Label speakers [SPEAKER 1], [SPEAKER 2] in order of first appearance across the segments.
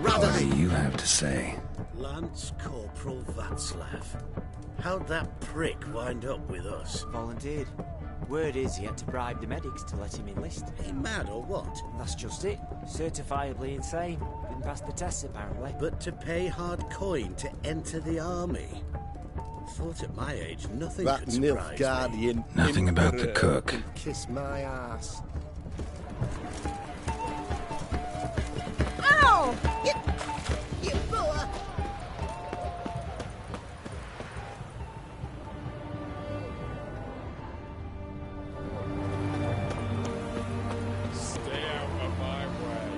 [SPEAKER 1] What do you have to say?
[SPEAKER 2] Lance Corporal Václav. How'd that prick wind up with us?
[SPEAKER 3] Volunteered. Word is he had to bribe the medics to let him enlist.
[SPEAKER 2] He mad or what?
[SPEAKER 3] That's just it. Certifiably insane. Didn't pass the tests, apparently.
[SPEAKER 2] But to pay hard coin to enter the army? Thought at my age nothing
[SPEAKER 4] That
[SPEAKER 2] could surprise me.
[SPEAKER 4] Nilfgaardian
[SPEAKER 1] Nothing about the cook.
[SPEAKER 4] can kiss my ass.
[SPEAKER 5] Ow! You boa!
[SPEAKER 6] Stay out of my way.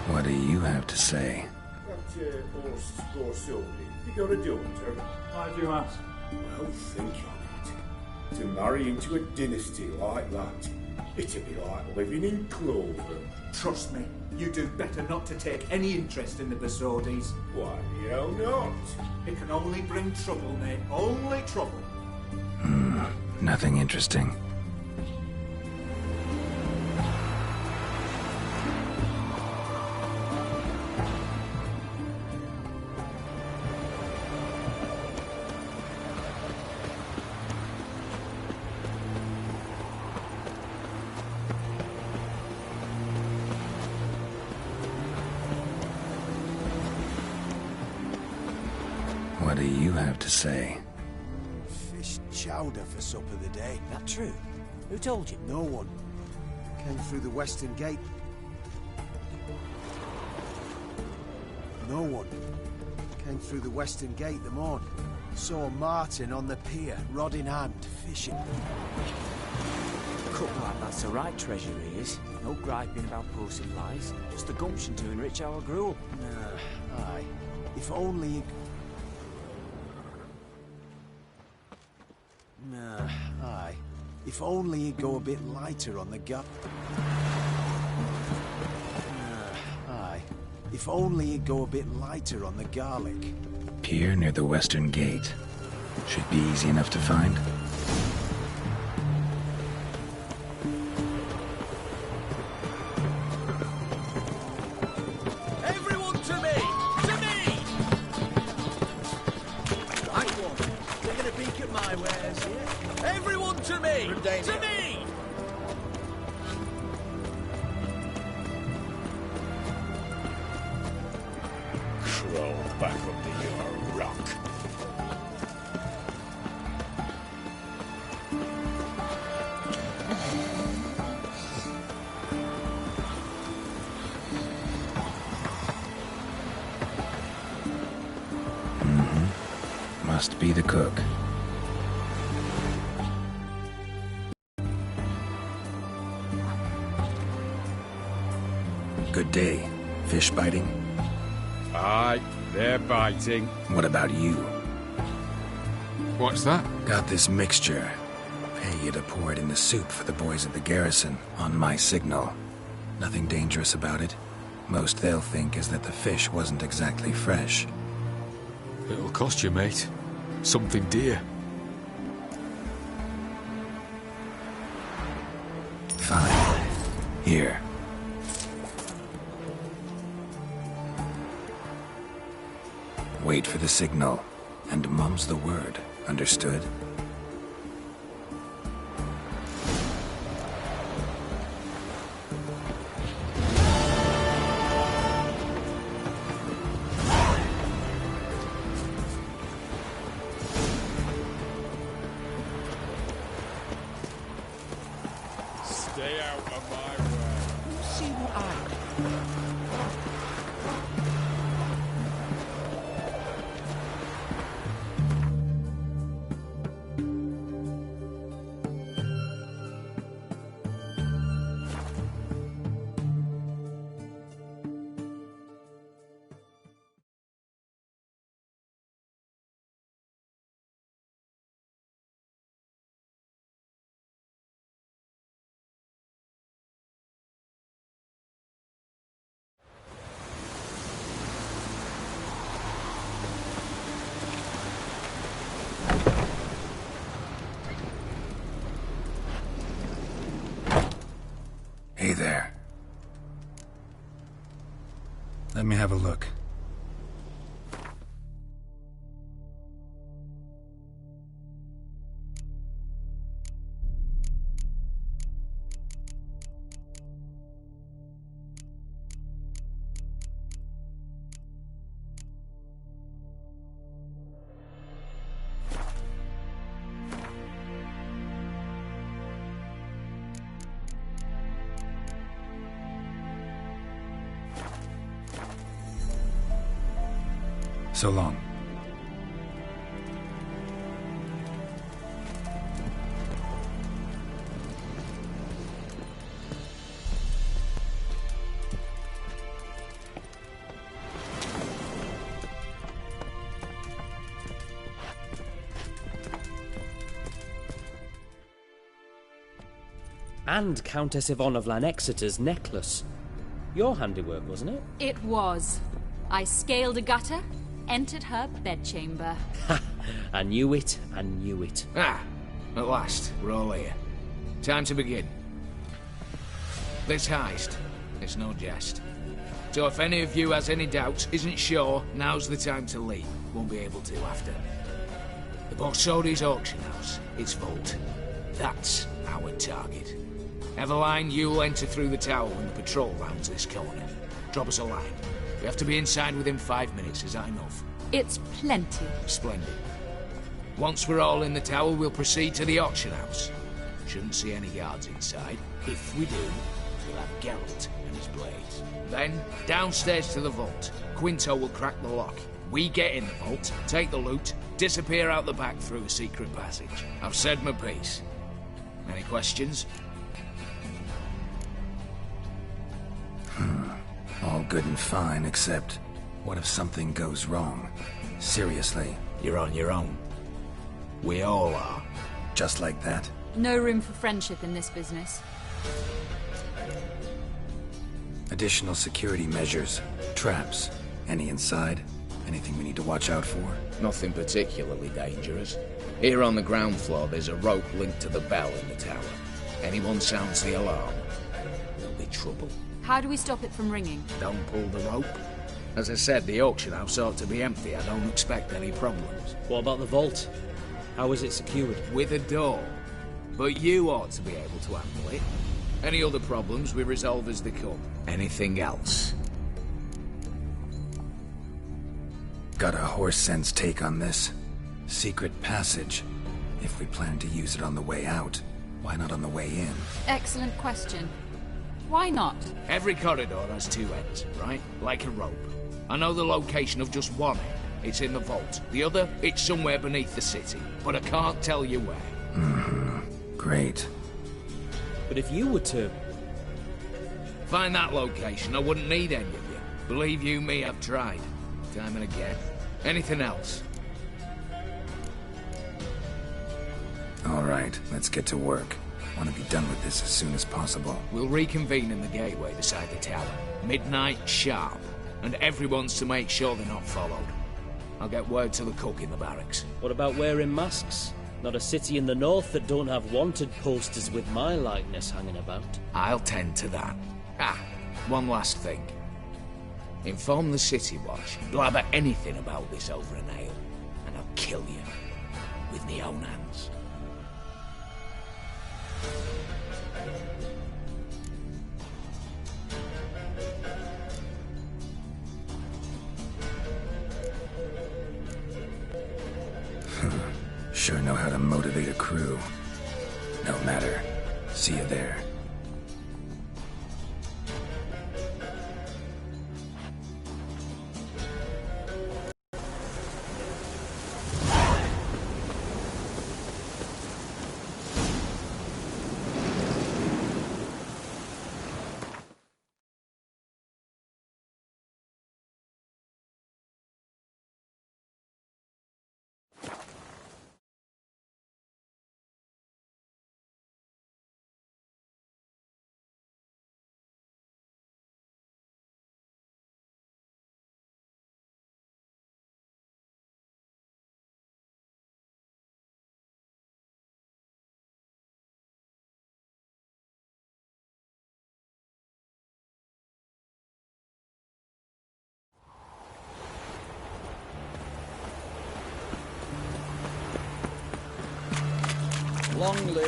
[SPEAKER 1] What do you have to say?
[SPEAKER 7] You got a daughter?
[SPEAKER 6] Why do you ask?
[SPEAKER 7] Well, think on it. To marry into a dynasty like that, it'd be like living in clover.
[SPEAKER 8] Trust me, you do better not to take any interest in the Basodis.
[SPEAKER 7] Why the hell not?
[SPEAKER 8] It can only bring trouble, mate. Only trouble.
[SPEAKER 1] Nothing interesting. What do you have to say?
[SPEAKER 4] Fish chowder for supper the day.
[SPEAKER 3] That true? Who told you?
[SPEAKER 4] No one. Came through the western gate. No one. Came through the western gate the morn. Saw Martin on the pier, rod in hand, fishing.
[SPEAKER 3] Cook like that's the right treasure he is. No griping about poor supplies. Just the gumption to enrich our gruel.
[SPEAKER 4] Nah, aye. If only you... Nah, aye. If only you'd go a bit lighter on the gut. Nah, aye. If only you'd go a bit lighter on the garlic.
[SPEAKER 1] Pier near the western gate. Should be easy enough to find.
[SPEAKER 2] Everyone to me! To me! Right one. Taking a peek at my wares here. Everyone to me! To me!
[SPEAKER 7] Crawl back under your rock.
[SPEAKER 1] Must be the cook. Good day. Fish biting?
[SPEAKER 6] Aye, they're biting.
[SPEAKER 1] What about you?
[SPEAKER 6] What's that?
[SPEAKER 1] Got this mixture. Pay you to pour it in the soup for the boys at the garrison, on my signal. Nothing dangerous about it. Most they'll think is that the fish wasn't exactly fresh.
[SPEAKER 6] It'll cost you, mate. Something dear.
[SPEAKER 1] Fine. Here. Wait for the signal, and mum's the word. Understood?
[SPEAKER 6] Stay out of my way.
[SPEAKER 3] See what I...
[SPEAKER 1] Let me have a look. So long.
[SPEAKER 9] And Countess Yvonne of Lanexeter's necklace. Your handiwork, wasn't it?
[SPEAKER 10] It was. I scaled a gutter, entered her bedchamber.
[SPEAKER 9] Ha! I knew it, I knew it.
[SPEAKER 11] Ah, at last, we're all here. Time to begin. This heist, it's no jest. So if any of you has any doubts, isn't sure, now's the time to leave. Won't be able to after. The Borsodi's auction house, its vault. That's our target. Eveline, you'll enter through the tower when the patrol rounds this corner. Drop us a line. We have to be inside within 5 minutes, is that enough?
[SPEAKER 10] It's plenty.
[SPEAKER 11] Splendid. Once we're all in the tower, we'll proceed to the auction house. Shouldn't see any guards inside. If we do, we'll have Geralt and his blades. Then, downstairs to the vault. Quinto will crack the lock. We get in the vault, take the loot, disappear out the back through a secret passage. I've said my piece. Any questions?
[SPEAKER 1] All good and fine, except... what if something goes wrong? Seriously.
[SPEAKER 11] You're on your own. We all are.
[SPEAKER 1] Just like that?
[SPEAKER 10] No room for friendship in this business.
[SPEAKER 1] Additional security measures. Traps. Any inside? Anything we need to watch out for?
[SPEAKER 11] Nothing particularly dangerous. Here on the ground floor, there's a rope linked to the bell in the tower. Anyone sounds the alarm, there'll be trouble.
[SPEAKER 10] How do we stop it from ringing?
[SPEAKER 11] Don't pull the rope. As I said, the auction house ought to be empty. I don't expect any problems.
[SPEAKER 9] What about the vault? How is it secured?
[SPEAKER 11] With a door. But you ought to be able to handle it. Any other problems we resolve as they come. Anything else?
[SPEAKER 1] Got a horse sense take on this. Secret passage. If we plan to use it on the way out, why not on the way in?
[SPEAKER 10] Excellent question. Why not?
[SPEAKER 11] Every corridor has two ends, right? Like a rope. I know the location of just one end. It's in the vault. The other, it's somewhere beneath the city. But I can't tell you where.
[SPEAKER 1] Mm-hmm. Great.
[SPEAKER 9] But if you were to...
[SPEAKER 11] find that location, I wouldn't need any of you. Believe you me, I've tried. Time and again. Anything else?
[SPEAKER 1] All right, let's get to work. Want to be done with this as soon as possible.
[SPEAKER 11] We'll reconvene in the gateway beside the tower. Midnight sharp. And everyone's to make sure they're not followed. I'll get word to the cook in the barracks.
[SPEAKER 9] What about wearing masks? Not a city in the north that don't have wanted posters with my likeness hanging about.
[SPEAKER 11] I'll tend to that. Ah, one last thing. Inform the City Watch. Blabber anything about this over an ale, and I'll kill you. With my own hands.
[SPEAKER 1] Sure know how to motivate a crew. No matter. See you there.
[SPEAKER 2] Long live.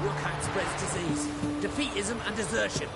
[SPEAKER 12] Rookhound spreads disease, defeatism and desertion.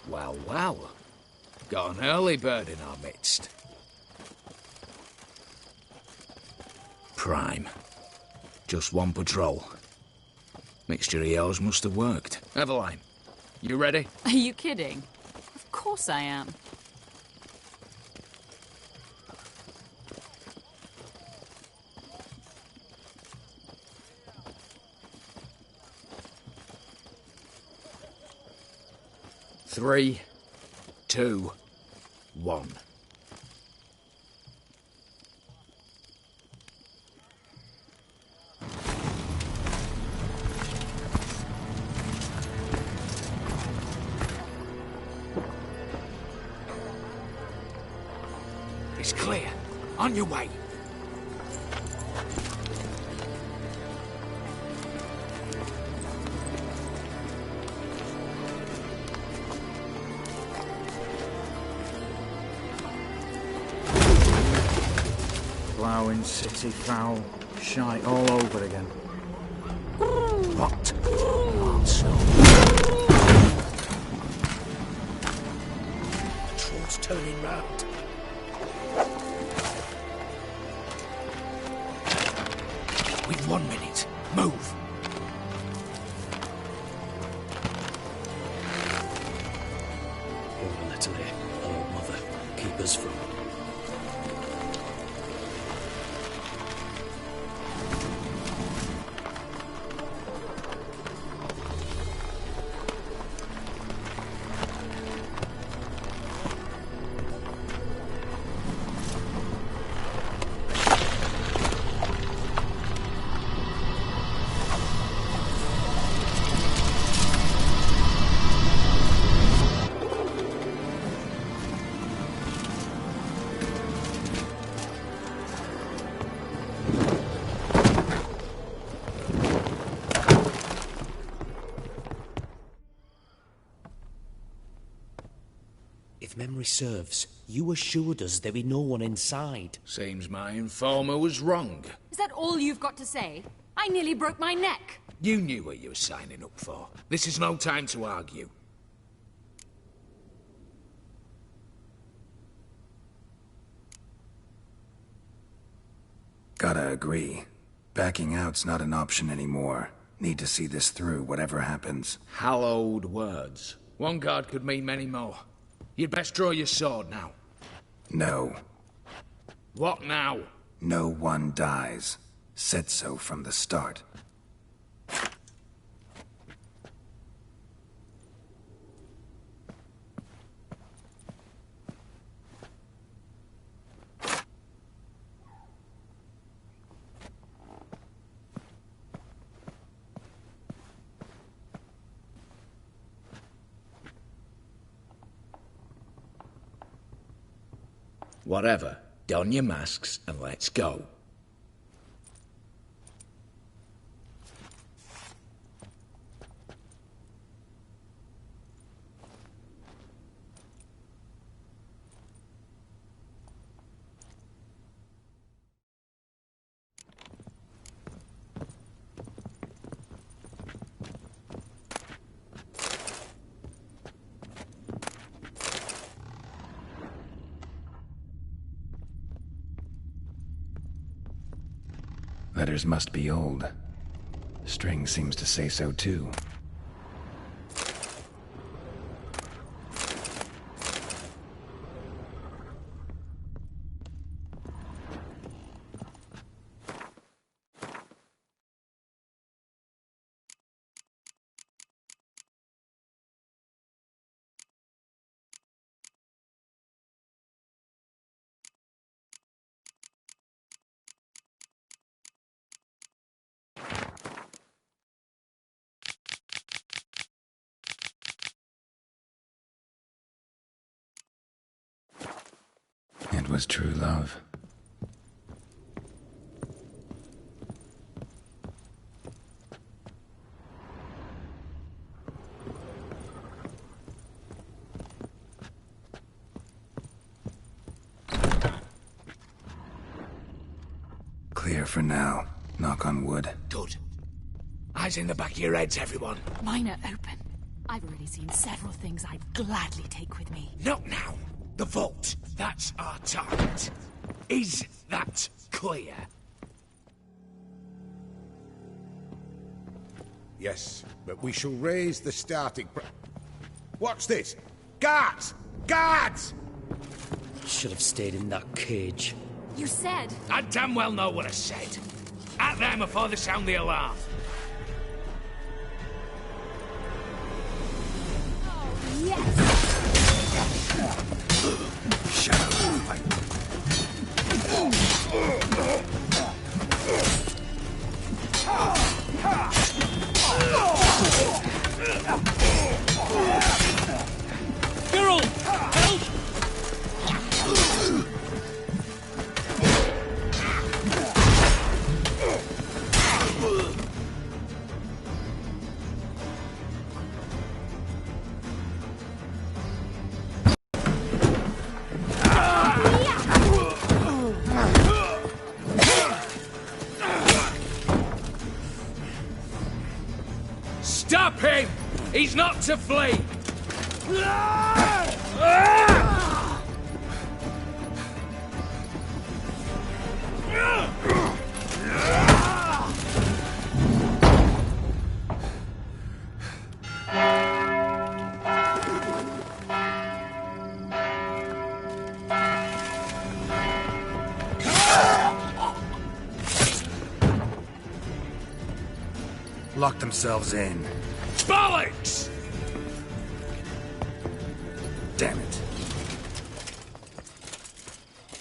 [SPEAKER 11] Well, well. Got an early bird in our midst. Prime. Just one patrol. Mixture of yours must have worked. Eveline, you ready?
[SPEAKER 10] Are you kidding? Of course I am.
[SPEAKER 11] Three, 2, 1. It's clear. On your way.
[SPEAKER 13] Ploughing, city foul, shite all over again.
[SPEAKER 11] What? Not so.
[SPEAKER 12] Patrol's turning round.
[SPEAKER 11] We've 1 minute. Move.
[SPEAKER 9] Hold a little here, old mother. Keep us from... If memory serves, you assured us there be no one inside.
[SPEAKER 11] Seems my informer was wrong.
[SPEAKER 10] Is that all you've got to say? I nearly broke my neck.
[SPEAKER 11] You knew what you were signing up for. This is no time to argue.
[SPEAKER 1] Gotta agree. Backing out's not an option anymore. Need to see this through, whatever happens.
[SPEAKER 11] Hallowed words. One guard could mean many more. You'd best draw your sword now.
[SPEAKER 1] No.
[SPEAKER 11] What now?
[SPEAKER 1] No one dies. Said so from the start.
[SPEAKER 11] Whatever. Don your masks and let's go.
[SPEAKER 1] Letters must be old. String seems to say so too. It was true love. Clear for now. Knock on wood.
[SPEAKER 11] Good. Eyes in the back of your heads, everyone.
[SPEAKER 10] Mine are open. I've already seen several things I'd gladly take with me.
[SPEAKER 11] Not now. The vault. That's our target. Is that clear?
[SPEAKER 14] Yes, but we shall raise the starting What's this? Guards! Guards!
[SPEAKER 9] Should have stayed in that cage.
[SPEAKER 10] You said...
[SPEAKER 11] I damn well know what I said. At them before they sound the alarm.
[SPEAKER 10] Oh, yes!
[SPEAKER 1] Shut up.
[SPEAKER 9] Geralt! Help!
[SPEAKER 11] Stop him! He's not to flee!
[SPEAKER 1] Lock themselves in.
[SPEAKER 11] Bollocks!
[SPEAKER 1] Damn it.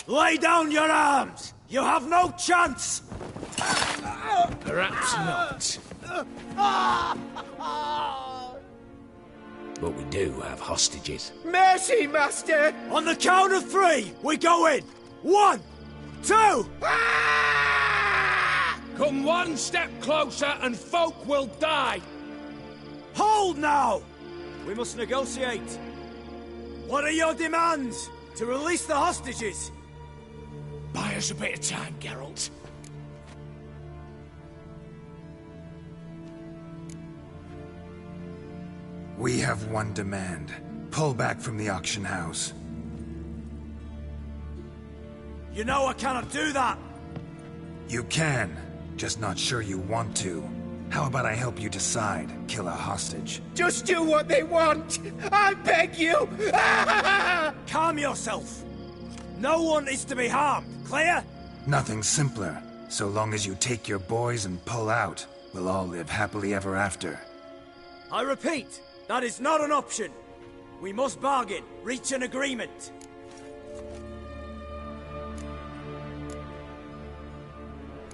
[SPEAKER 12] Lay down your arms! You have no chance!
[SPEAKER 11] Perhaps not. But we do have hostages.
[SPEAKER 12] Mercy, Master! On the count of 3, we go in! 1, 2...
[SPEAKER 11] Come one step closer and folk will die!
[SPEAKER 12] Hold now! We must negotiate. What are your demands? To release the hostages?
[SPEAKER 11] Buy us a bit of time, Geralt.
[SPEAKER 1] We have one demand. Pull back from the auction house.
[SPEAKER 12] You know I cannot do that!
[SPEAKER 1] You can, just not sure you want to. How about I help you decide? Kill a hostage.
[SPEAKER 12] Just do what they want! I beg you! Calm yourself! No one is to be harmed, clear?
[SPEAKER 1] Nothing simpler. So long as you take your boys and pull out, we'll all live happily ever after.
[SPEAKER 12] I repeat, that is not an option. We must bargain, reach an agreement.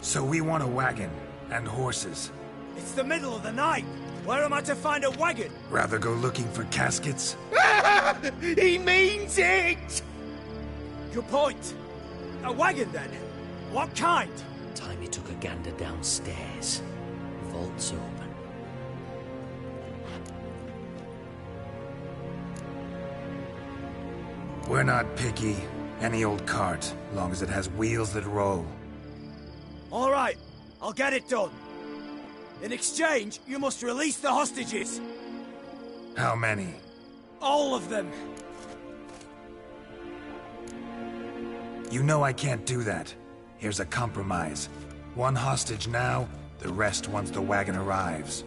[SPEAKER 1] So we want a wagon, and horses.
[SPEAKER 12] It's the middle of the night. Where am I to find a wagon?
[SPEAKER 1] Rather go looking for caskets?
[SPEAKER 12] He means it! Good point. A wagon, then? What kind?
[SPEAKER 9] Timey took a gander downstairs. Vault's open.
[SPEAKER 1] We're not picky. Any old cart, long as it has wheels that roll.
[SPEAKER 12] All right, I'll get it done. In exchange, you must release the hostages.
[SPEAKER 1] How many?
[SPEAKER 12] All of them.
[SPEAKER 1] You know I can't do that. Here's a compromise. One hostage now, the rest once the wagon arrives.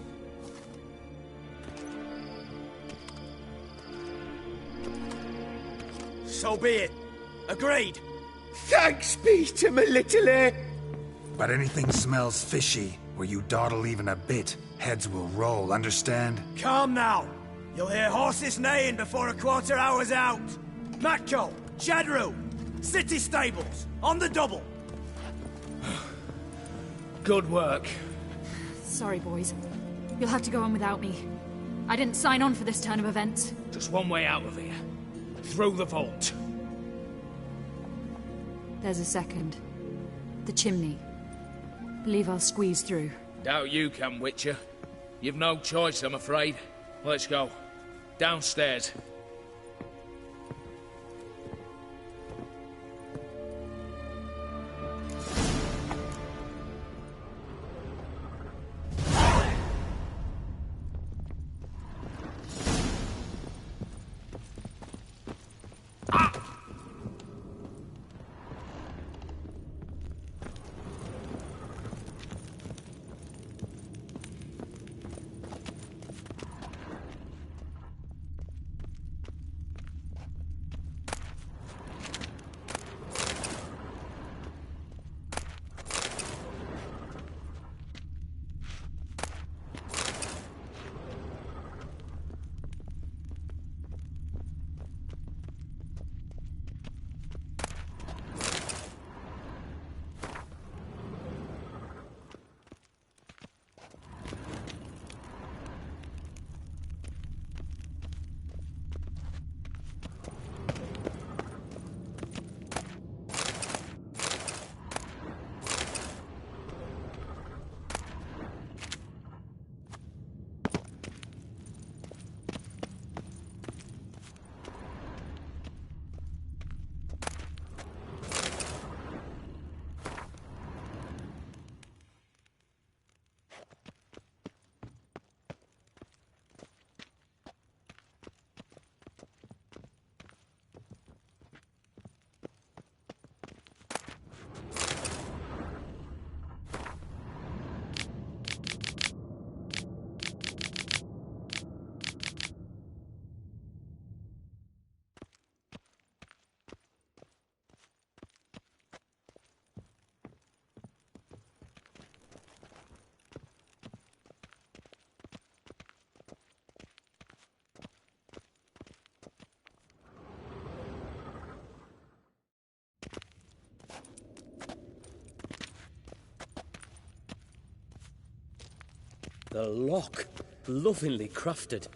[SPEAKER 12] So be it. Agreed.
[SPEAKER 2] Thanks be to my little
[SPEAKER 1] But anything smells fishy, or you dawdle even a bit, heads will roll, understand?
[SPEAKER 12] Calm now. You'll hear horses neighing before a quarter hour's out. Matco, Shadru, city stables, on the double.
[SPEAKER 11] Good work.
[SPEAKER 10] Sorry, boys. You'll have to go on without me. I didn't sign on for this turn of events.
[SPEAKER 11] Just one way out of here. Through the vault.
[SPEAKER 10] There's a second. The chimney. Believe I'll squeeze through.
[SPEAKER 11] Doubt you can, Witcher. You've no choice, I'm afraid. Let's go. Downstairs.
[SPEAKER 9] The lock. Lovingly crafted.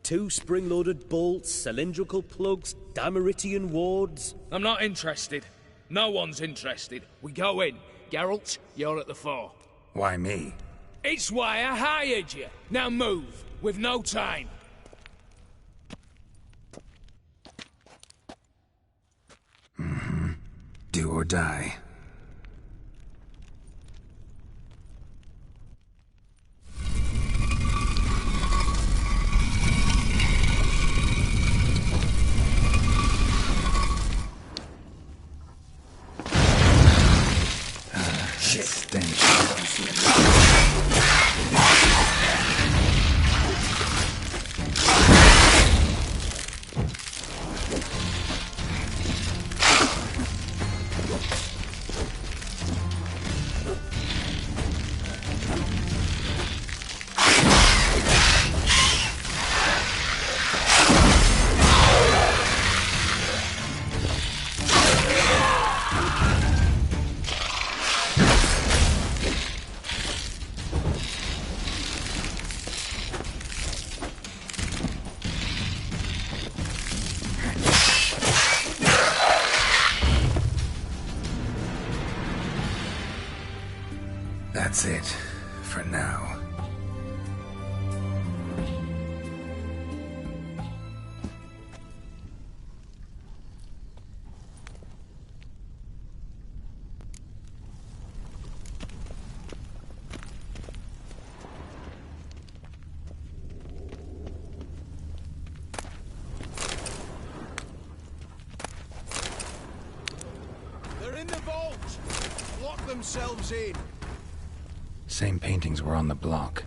[SPEAKER 9] 2 spring-loaded bolts, cylindrical plugs, Dameritian wards.
[SPEAKER 11] I'm not interested. No one's interested. We go in. Geralt, you're at the fore.
[SPEAKER 1] Why me?
[SPEAKER 11] It's why I hired you. Now move. We've no time.
[SPEAKER 1] Do or die. Shit. Stench. That's it, for now.
[SPEAKER 12] They're in the vault! Lock themselves in!
[SPEAKER 1] Same paintings were on the block.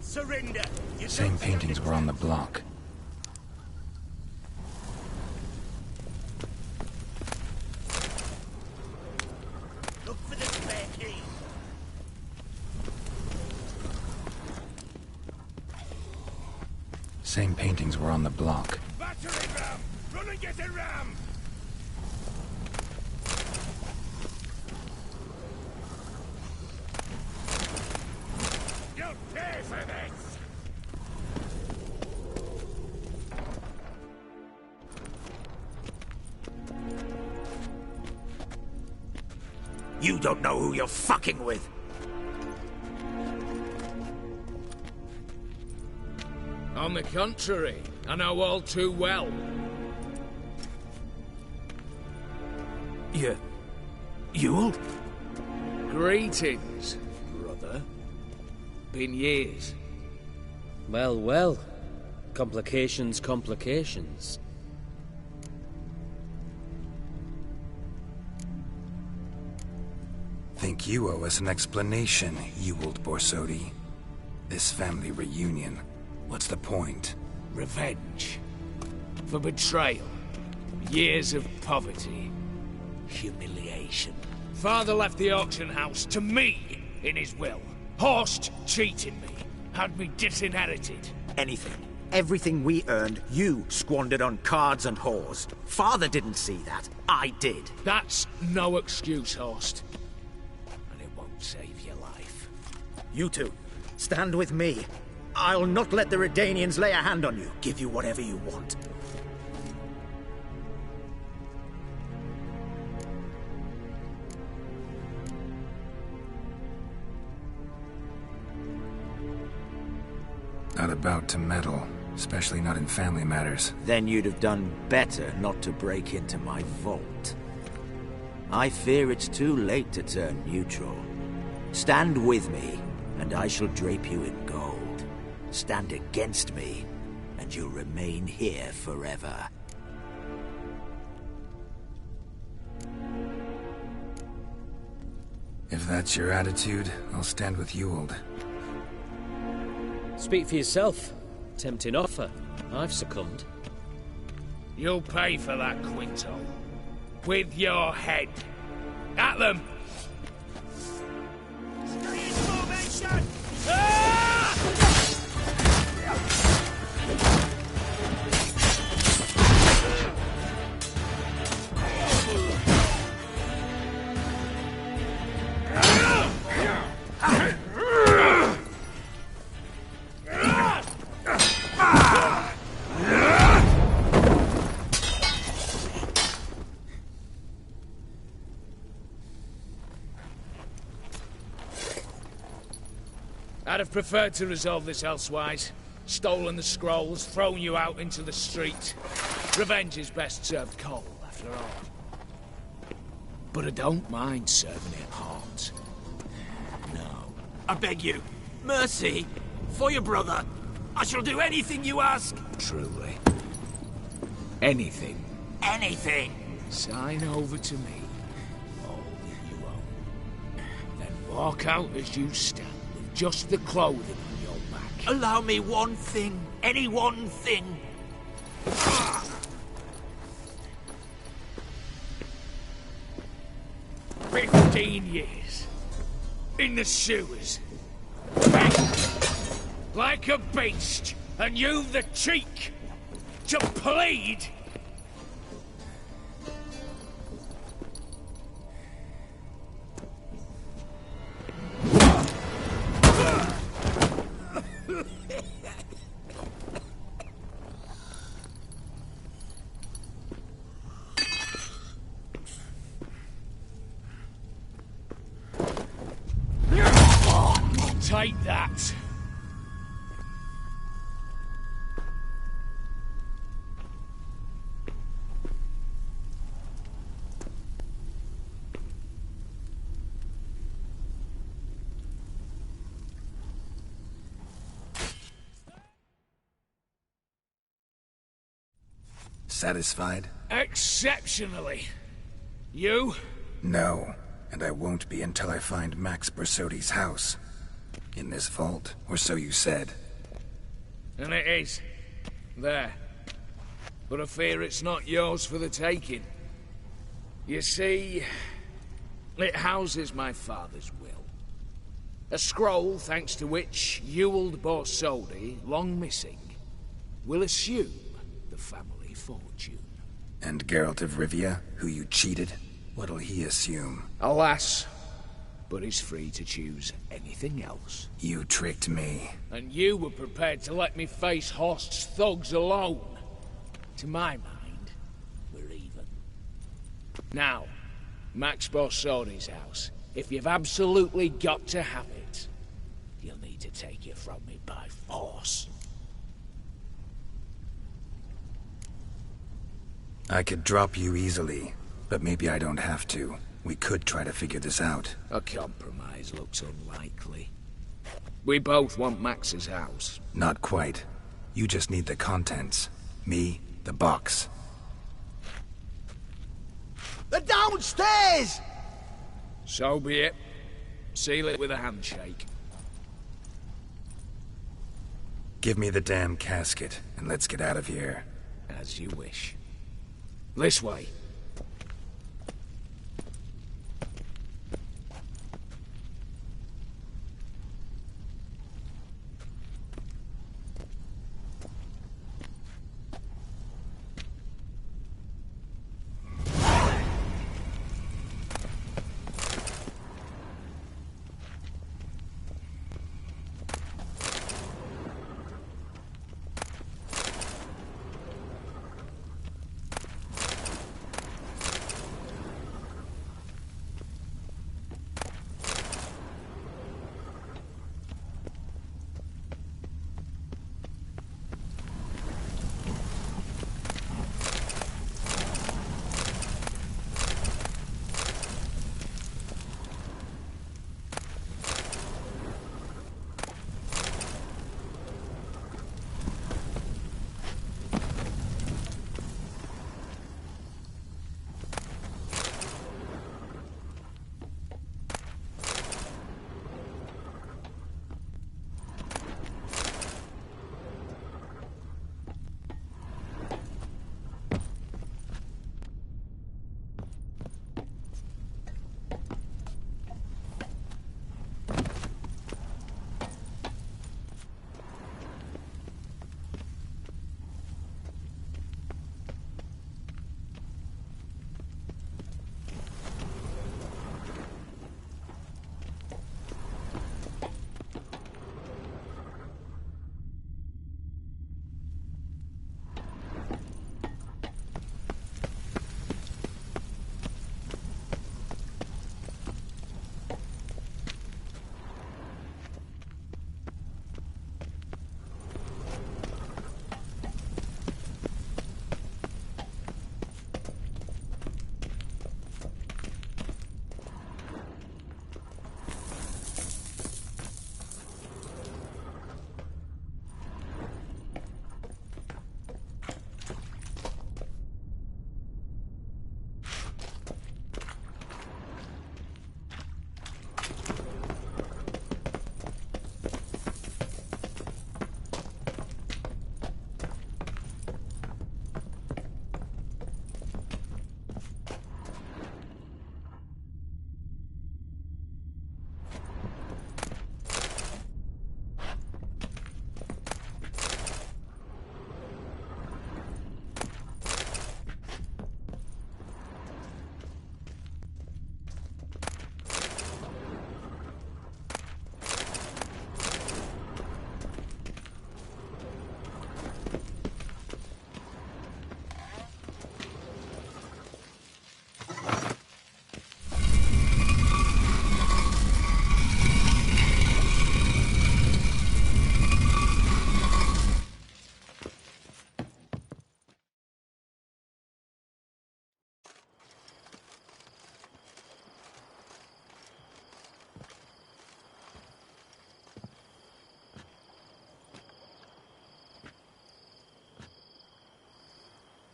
[SPEAKER 12] Surrender!
[SPEAKER 1] Same paintings were on the block.
[SPEAKER 12] Look for the spare key!
[SPEAKER 1] Same paintings were on the block.
[SPEAKER 12] Battery ram! Run and get a ram! You'll pay for this!
[SPEAKER 15] You don't know who you're fucking with.
[SPEAKER 11] On the contrary, I know all too well.
[SPEAKER 15] Ewell?
[SPEAKER 11] Greetings, brother. Been years.
[SPEAKER 9] Well, well. Complications, complications.
[SPEAKER 1] Think you owe us an explanation, Ewald Borsodi. This family reunion. What's the point?
[SPEAKER 11] Revenge. For betrayal. Years of poverty. Humiliation. Father left the auction house to me in his will. Horst cheated me. Had me disinherited.
[SPEAKER 15] Anything. Everything we earned, you squandered on cards and whores. Father didn't see that. I did.
[SPEAKER 11] That's no excuse, Horst. And it won't save your life.
[SPEAKER 15] You two, stand with me. I'll not let the Redanians lay a hand on you. Give you whatever you want.
[SPEAKER 1] Not about to meddle, especially not in family matters.
[SPEAKER 15] Then you'd have done better not to break into my vault. I fear it's too late to turn neutral. Stand with me, and I shall drape you in gold. Stand against me, and you'll remain here forever.
[SPEAKER 1] If that's your attitude, I'll stand with Ewald.
[SPEAKER 9] Speak for yourself. Tempting offer. I've succumbed.
[SPEAKER 11] You'll pay for that, Quinto. With your head. At them!
[SPEAKER 12] Formation!
[SPEAKER 11] I'd have preferred to resolve this elsewise. Stolen the scrolls, thrown you out into the street. Revenge is best served cold. after all. But I don't mind serving it hot. No.
[SPEAKER 16] I beg you, mercy, for your brother. I shall do anything you ask.
[SPEAKER 11] Truly. Anything.
[SPEAKER 16] Anything.
[SPEAKER 11] Sign over to me. All that you own. Then walk out as you stand, with just the clothing on your back.
[SPEAKER 16] Allow me one thing. Any one thing.
[SPEAKER 11] 15 years. In the sewers. Like a beast. And you've the cheek to plead. Take that.
[SPEAKER 1] Satisfied?
[SPEAKER 11] Exceptionally. You?
[SPEAKER 1] No, and I won't be until I find Max Bersodi's house. In this vault, or so you said.
[SPEAKER 11] And it is. There. But I fear it's not yours for the taking. You see, it houses my father's will. A scroll thanks to which Ewald Borsodi, long missing, will assume the family fortune.
[SPEAKER 1] And Geralt of Rivia, who you cheated, what'll he assume?
[SPEAKER 11] Alas, but he's free to choose anything else.
[SPEAKER 1] You tricked me.
[SPEAKER 11] And you were prepared to let me face Horst's thugs alone. To my mind, we're even. Now, Max Borsodi's house. If you've absolutely got to have it, you'll need to take it from me by force.
[SPEAKER 1] I could drop you easily, but maybe I don't have to. We could try to figure this out.
[SPEAKER 11] A compromise looks unlikely. We both want Max's house.
[SPEAKER 1] Not quite. You just need the contents. Me, the box.
[SPEAKER 12] They're downstairs!
[SPEAKER 11] So be it. Seal it with a handshake.
[SPEAKER 1] Give me the damn casket, and let's get out of here.
[SPEAKER 11] As you wish. This way.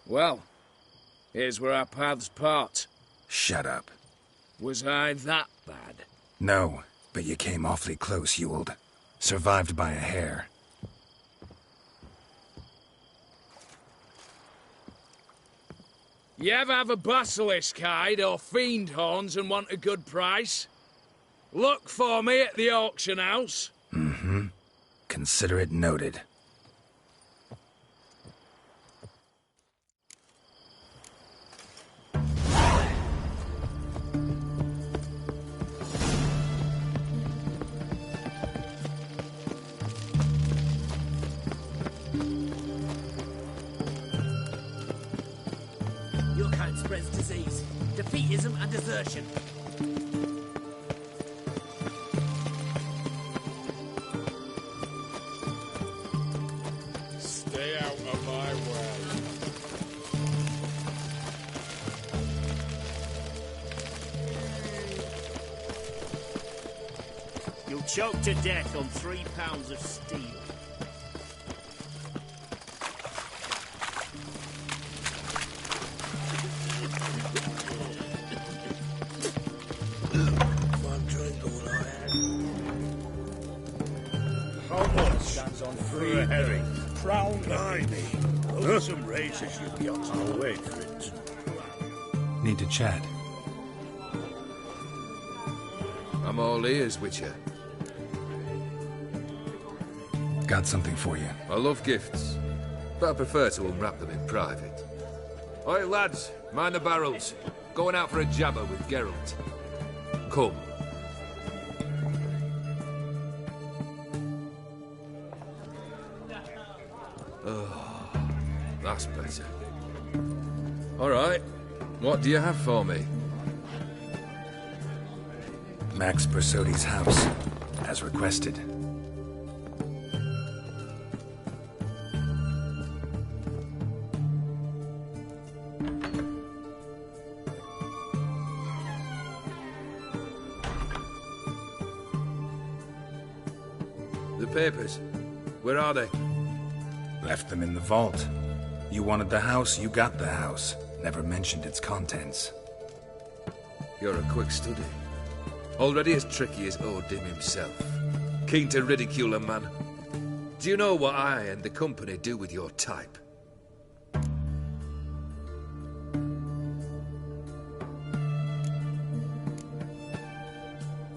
[SPEAKER 11] Well, here's where our paths part.
[SPEAKER 1] Shut up.
[SPEAKER 11] Was I that bad?
[SPEAKER 1] No, but you came awfully close, Ewald. Survived by a hair.
[SPEAKER 11] You ever have a basilisk hide or fiend horns and want a good price? Look for me at the auction house.
[SPEAKER 1] Mm-hmm. Consider it noted.
[SPEAKER 16] Your kind spreads disease, defeatism and desertion.
[SPEAKER 7] Stay out of my way.
[SPEAKER 17] You'll choke to death on 3 pounds of steel.
[SPEAKER 7] One drink all I had. How much stands on free herring? Crown blimey. Those are some razors you've got. I'll wait for it.
[SPEAKER 1] Need to chat.
[SPEAKER 18] I'm all ears, Witcher.
[SPEAKER 1] Got something for you.
[SPEAKER 18] I love gifts, but I prefer to unwrap them in private. Oi, lads, mind the barrels. Going out for a jabber with Geralt. Come. Oh, that's better. All right, what do you have for me?
[SPEAKER 1] Max Bersodi's house, as requested.
[SPEAKER 18] The papers, where are they?
[SPEAKER 1] Left them in the vault. You wanted the house, you got the house. Never mentioned its contents.
[SPEAKER 18] You're a quick study. Already as tricky as Odin himself. Keen to ridicule a man. Do you know what I and the company do with your type?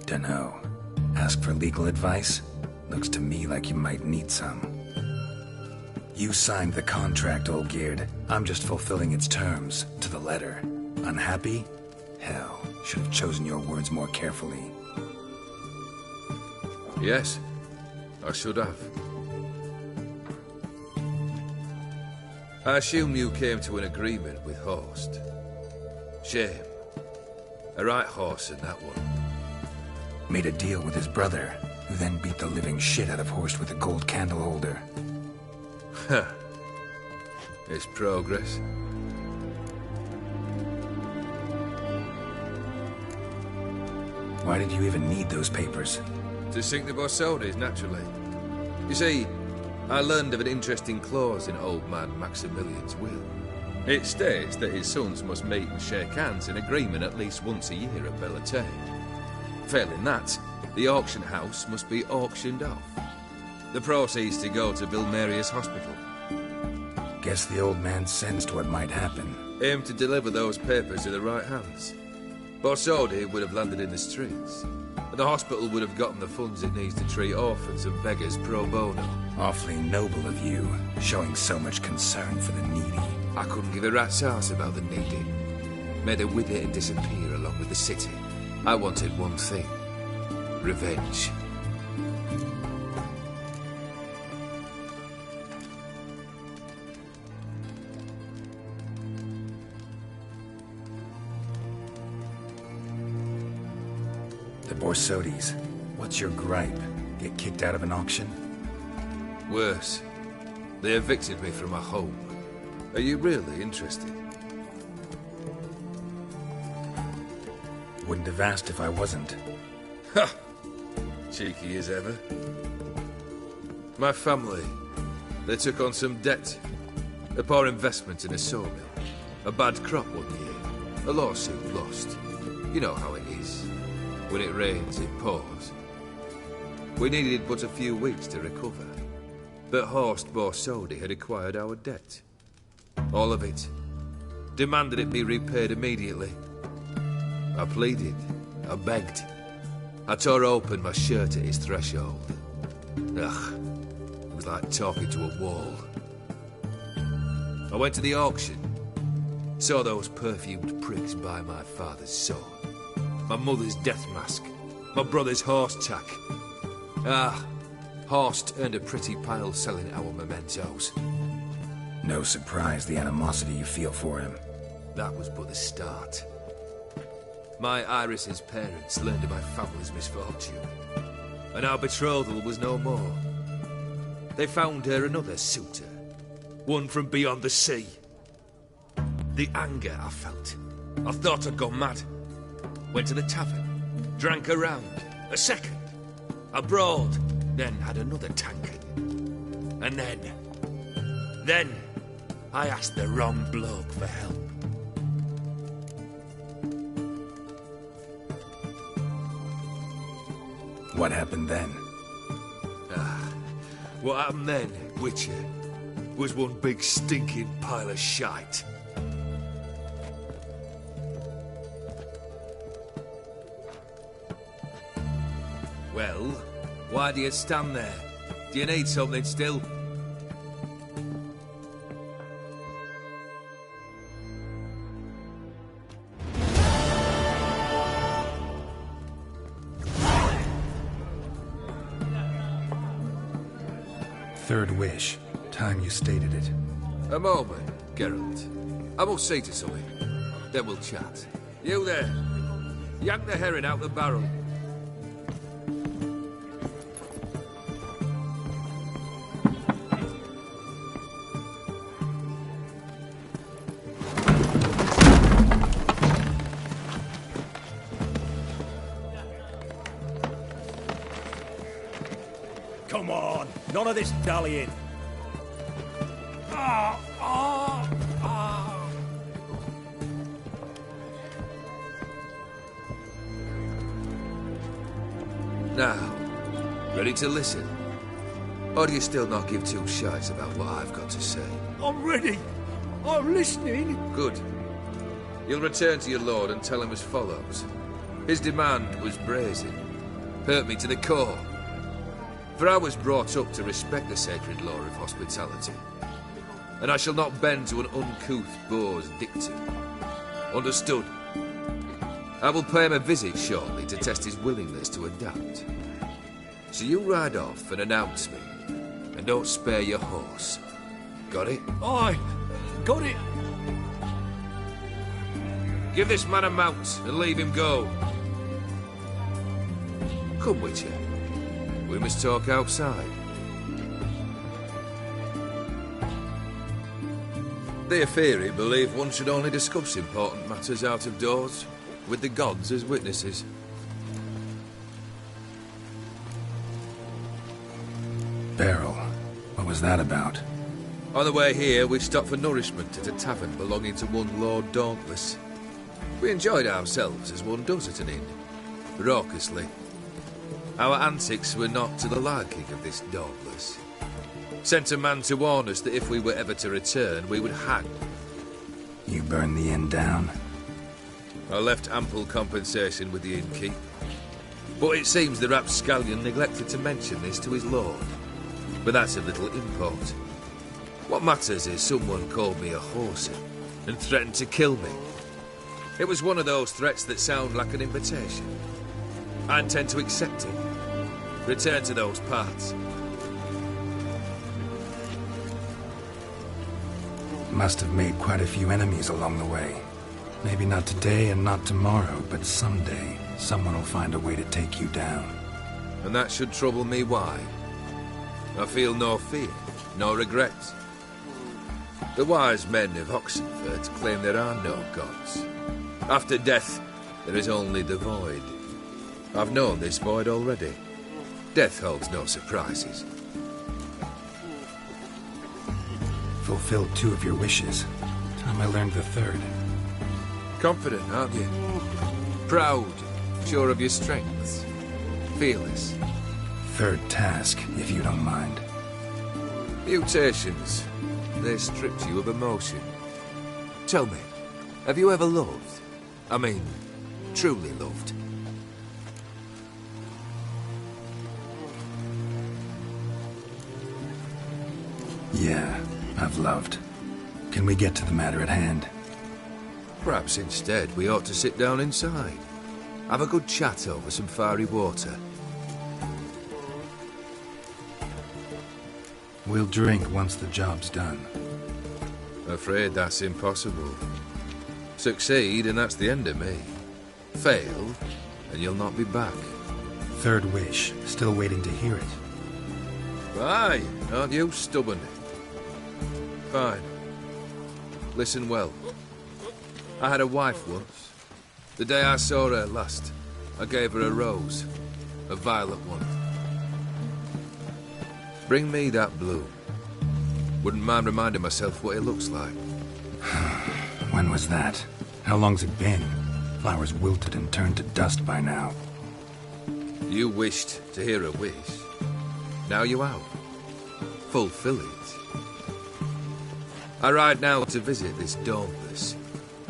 [SPEAKER 1] Dunno. Ask for legal advice? Looks to me like you might need some. You signed the contract, Olgierd. I'm just fulfilling its terms, to the letter. Unhappy? Hell, should have chosen your words more carefully.
[SPEAKER 18] Yes, I should have. I assume you came to an agreement with Horst. Shame. A right horse in that one.
[SPEAKER 1] Made a deal with his brother, who then beat the living shit out of Horst with a gold candle holder.
[SPEAKER 18] Huh. It's progress.
[SPEAKER 1] Why did you even need those papers?
[SPEAKER 18] To sink the Borsodis, naturally. You see, I learned of an interesting clause in old man Maximilian's will. It states that his sons must meet and shake hands in agreement at least once a year at Bellatane. Failing that, the auction house must be auctioned off. The proceeds to go to Vilmeria's hospital.
[SPEAKER 1] Guess the old man sensed what might happen.
[SPEAKER 18] Aimed to deliver those papers to the right hands. Borsodi would have landed in the streets. And the hospital would have gotten the funds it needs to treat orphans and beggars pro bono.
[SPEAKER 1] Awfully noble of you, showing so much concern for the needy.
[SPEAKER 18] I couldn't give a rat's ass about the needy. Made her with it and disappear along with the city. I wanted one thing. Revenge.
[SPEAKER 1] The Borsodis. What's your gripe? Get kicked out of an auction?
[SPEAKER 18] Worse. They evicted me from my home. Are you really interested?
[SPEAKER 1] Wouldn't have asked if I wasn't.
[SPEAKER 18] Ha! Cheeky as ever. My family, they took on some debt. A poor investment in a sawmill. A bad crop one year. A lawsuit lost. You know how it is. When it rains, it pours. We needed but a few weeks to recover. But Horst Borsodi had acquired our debt. All of it. Demanded it be repaid immediately. I pleaded. I begged. I tore open my shirt at his threshold. Ugh. It was like talking to a wall. I went to the auction. Saw those perfumed pricks buy my father's sword. My mother's death mask. My brother's horse tack. Ah, Horst earned a pretty pile selling our mementos.
[SPEAKER 1] No surprise the animosity you feel for him.
[SPEAKER 18] That was but the start. My Iris's parents learned of my family's misfortune, and our betrothal was no more. They found her another suitor, one from beyond the sea. The anger I felt. I thought I'd gone mad. Went to the tavern, drank a round, a second, abroad, then had another tankard. And then I asked the wrong bloke for help.
[SPEAKER 1] What happened then?
[SPEAKER 18] What happened then, Witcher, was one big stinking pile of shite. Well, why do you stand there? Do you need something still?
[SPEAKER 1] Third wish. Time you stated it.
[SPEAKER 18] A moment, Geralt. I must see to something. Then we'll chat. You there. Yank the herring out the barrel.
[SPEAKER 12] Come on, none of this dallying.
[SPEAKER 18] Now, ready to listen? Or do you still not give two shites about what I've got to say?
[SPEAKER 12] I'm ready. I'm listening.
[SPEAKER 18] Good. You'll return to your lord and tell him as follows. His demand was brazen. Hurt me to the core. For I was brought up to respect the sacred law of hospitality. And I shall not bend to an uncouth boor's dictum. Understood? I will pay him a visit shortly to test his willingness to adapt. So you ride off and announce me. And don't spare your horse. Got it?
[SPEAKER 12] Aye, got it.
[SPEAKER 18] Give this man a mount and leave him go. Come, Witcher. We must talk outside. The Aetheri believe one should only discuss important matters out of doors, with the gods as witnesses.
[SPEAKER 1] Beryl, what was that about?
[SPEAKER 18] On the way here, we stopped for nourishment at a tavern belonging to one Lord Dauntless. We enjoyed ourselves as one does at an inn, raucously. Our antics were not to the liking of this Dauntless. Sent a man to warn us that if we were ever to return, we would hang.
[SPEAKER 1] You burned the inn down?
[SPEAKER 18] I left ample compensation with the innkeep. But it seems the rapscallion neglected to mention this to his lord. But that's of little import. What matters is someone called me a horsey and threatened to kill me. It was one of those threats that sound like an invitation. I intend to accept it. Return to those parts.
[SPEAKER 1] Must have made quite a few enemies along the way. Maybe not today and not tomorrow, but someday, someone will find a way to take you down.
[SPEAKER 18] And that should trouble me why? I feel no fear, no regrets. The wise men of Oxenfurt claim there are no gods. After death, there is only the void. I've known this void already. Death holds no surprises.
[SPEAKER 1] fulfilled 2 of your wishes. Time I learned the 3rd.
[SPEAKER 18] Confident, aren't you? Proud, sure of your strengths. Fearless.
[SPEAKER 1] 3rd task, if you don't mind.
[SPEAKER 18] Mutations. They stripped you of emotion. Tell me, have you ever loved? I mean, truly loved?
[SPEAKER 1] Yeah, I've loved. Can we get to the matter at hand?
[SPEAKER 18] Perhaps instead we ought to sit down inside. Have a good chat over some fiery water.
[SPEAKER 1] We'll drink once the job's done.
[SPEAKER 18] Afraid that's impossible. Succeed and that's the end of me. Fail and you'll not be back.
[SPEAKER 1] 3rd wish, still waiting to hear it.
[SPEAKER 18] Aye, aren't you stubborn? Fine. Listen well. I had a wife once. The day I saw her last, I gave her a rose. A violet one. Bring me that bloom. Wouldn't mind reminding myself what it looks like.
[SPEAKER 1] When was that? How long's it been? Flowers wilted and turned to dust by now.
[SPEAKER 18] You wished to hear a wish. Now you have. Fulfill it. I ride now to visit this Dauntless,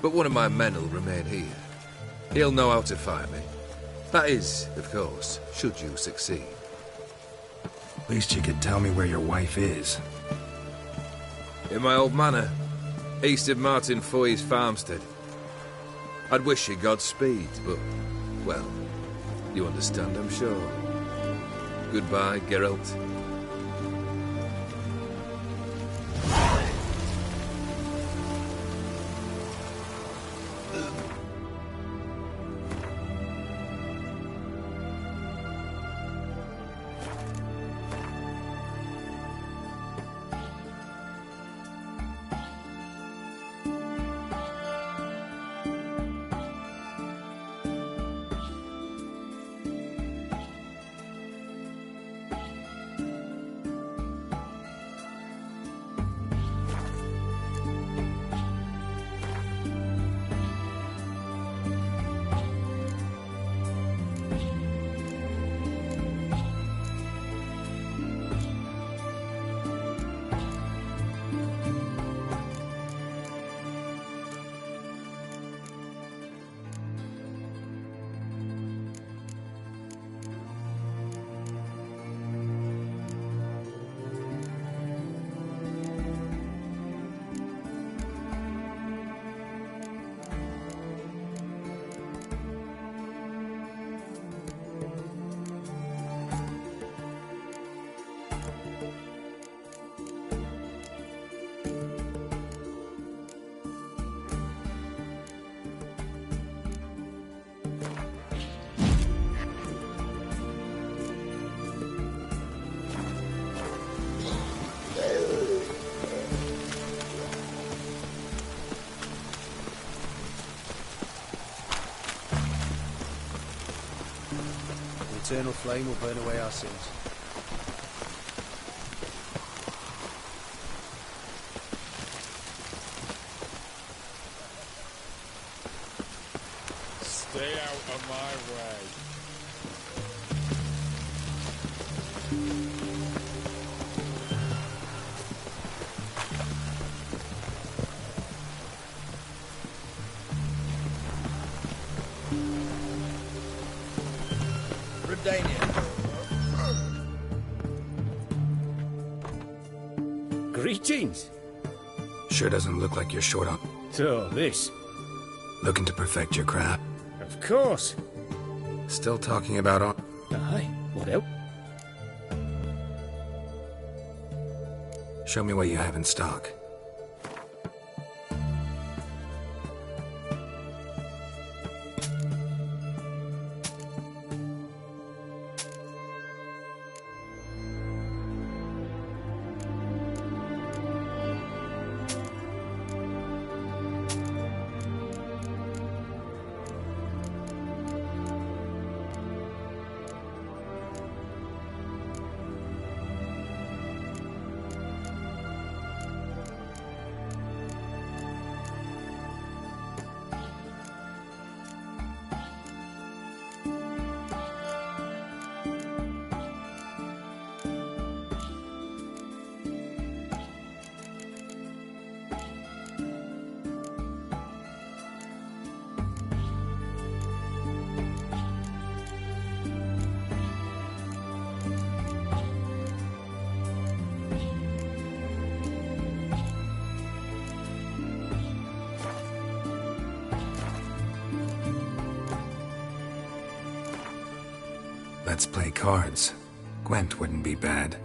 [SPEAKER 18] but one of my men will remain here. He'll know how to find me. That is, of course, should you succeed.
[SPEAKER 1] At least you could tell me where your wife is.
[SPEAKER 18] In my old manor, east of Martin Foy's farmstead. I'd wish you Godspeed, but, well, you understand, I'm sure. Goodbye, Geralt.
[SPEAKER 4] The eternal flame will burn away our sins.
[SPEAKER 19] Stay out of my way.
[SPEAKER 16] Greetings.
[SPEAKER 1] Sure doesn't look like you're short on...
[SPEAKER 16] So, this?
[SPEAKER 1] Looking to perfect your craft?
[SPEAKER 16] Of course.
[SPEAKER 1] Still talking about...
[SPEAKER 16] Aye, what else?
[SPEAKER 1] Show me what you have in stock. Let's play cards. Gwent wouldn't be bad.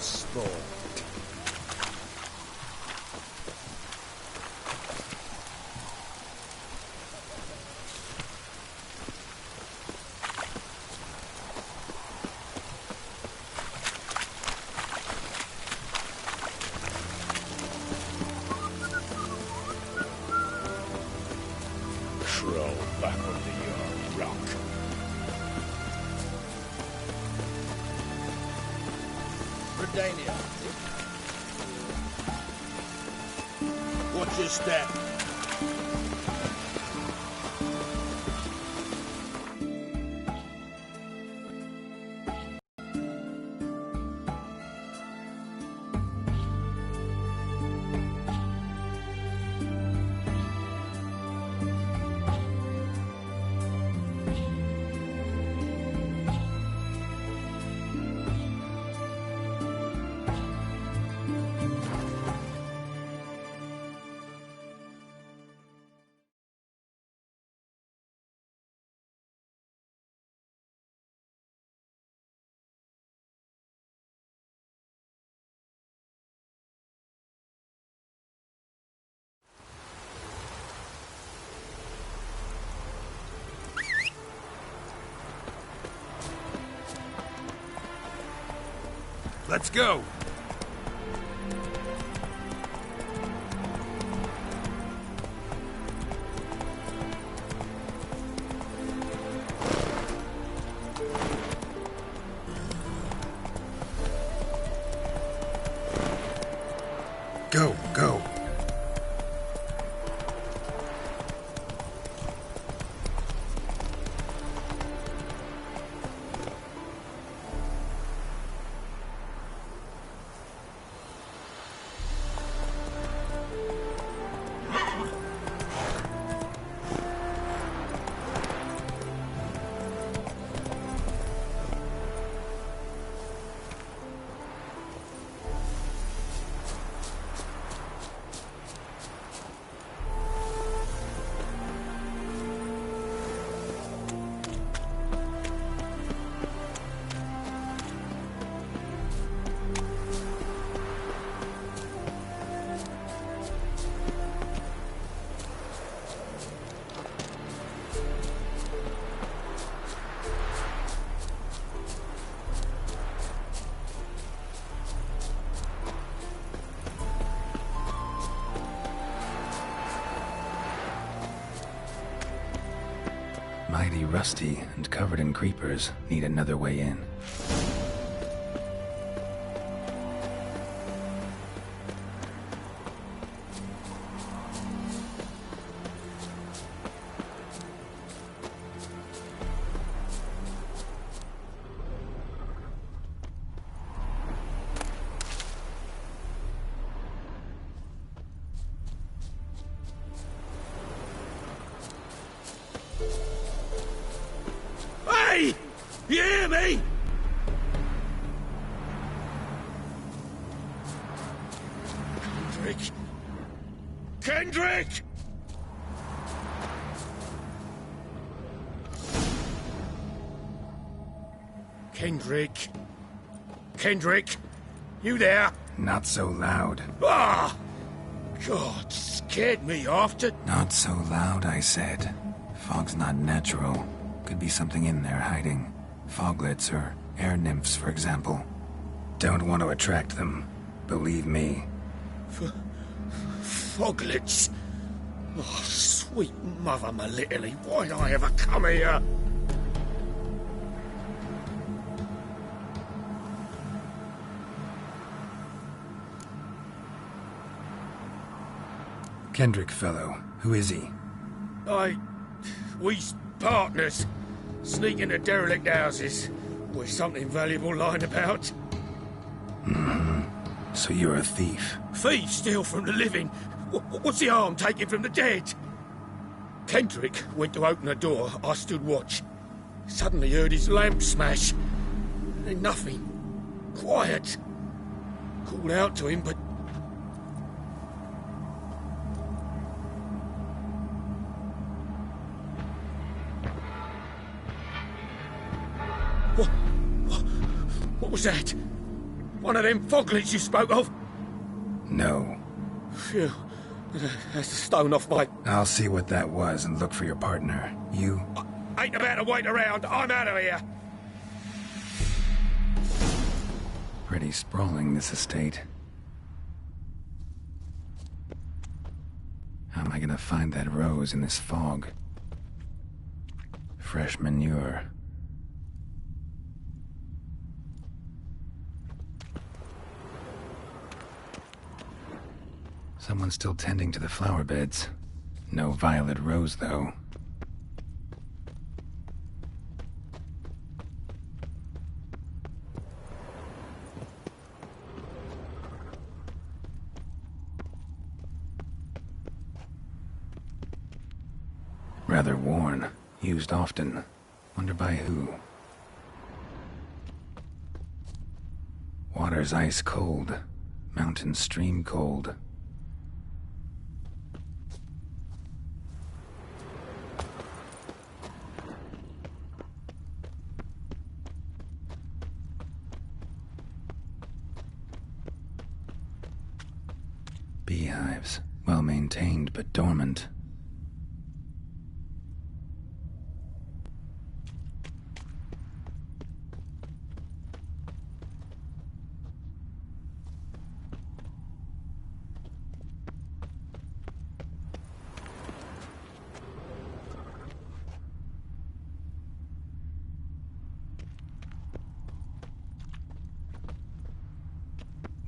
[SPEAKER 14] sport.
[SPEAKER 17] Crawl back under your rock.
[SPEAKER 2] Redania. Watch your step.
[SPEAKER 18] Let's go!
[SPEAKER 1] Go, go. Mighty rusty and covered in creepers. Need another way in.
[SPEAKER 2] Hey! You hear me? Kendrick! Kendrick! Kendrick! Kendrick! You there?
[SPEAKER 1] Not so loud.
[SPEAKER 2] Ah! God, scared me after...
[SPEAKER 1] Not so loud, I said. Fog's not natural. Could be something in there hiding. Foglets or air nymphs, for example. Don't want to attract them. Believe me.
[SPEAKER 2] Foglets? Oh, sweet mother Melitele, why'd I ever come here?
[SPEAKER 1] Kendrick fellow. Who is he?
[SPEAKER 2] We's partners. Sneak into derelict houses with something valuable lying about.
[SPEAKER 1] Mm-hmm. So you're a thief.
[SPEAKER 2] Thieves steal from the living. What's the harm taking from the dead? Kendrick went to open the door. I stood watch. Suddenly heard his lamp smash. Then nothing. Quiet. Called out to him, but... What was that? One of them foglets you spoke of?
[SPEAKER 1] No.
[SPEAKER 2] Phew. That's a stone off my...
[SPEAKER 1] I'll see what that was and look for your partner. You...
[SPEAKER 2] Ain't about to wait around. I'm out of here.
[SPEAKER 1] Pretty sprawling, this estate. How am I gonna find that rose in this fog? Fresh manure. Someone's still tending to the flower beds. No violet rose, though. Rather worn. Used often. Wonder by who. Water's ice cold. Mountain stream cold. Beehives. Well maintained, but dormant.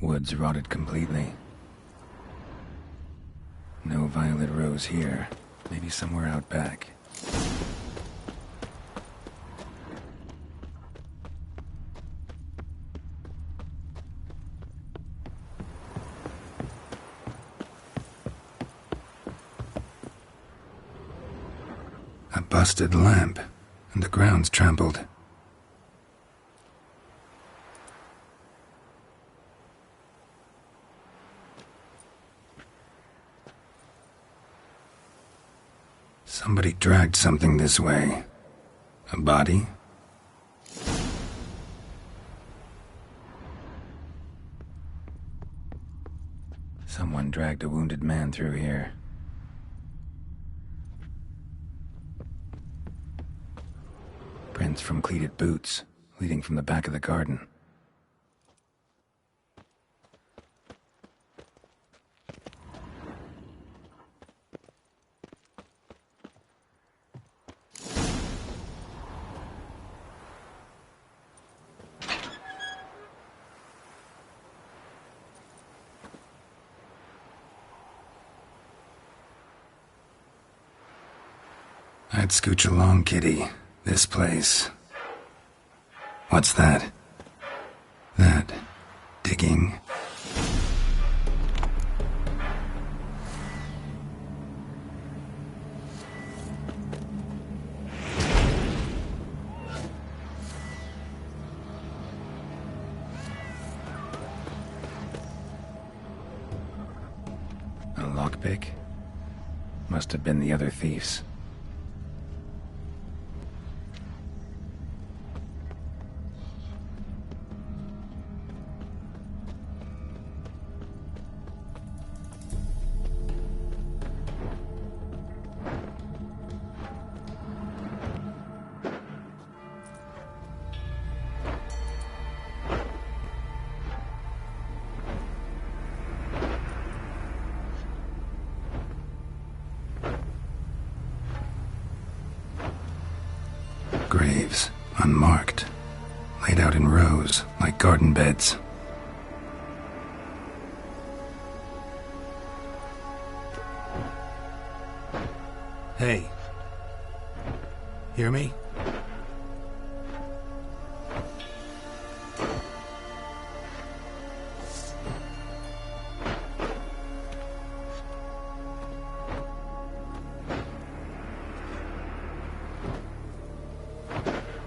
[SPEAKER 1] Woods rotted completely. No violet rose here. Maybe somewhere out back. A busted lamp, and the ground's trampled. Somebody dragged something this way. A body? Someone dragged a wounded man through here. Prints from cleated boots, leading from the back of the garden. I'd scooch along, kitty. This place. What's that? That. Digging. A lockpick? Must have been the other thieves. Graves, unmarked, laid out in rows, like garden beds. Hey. Hear me?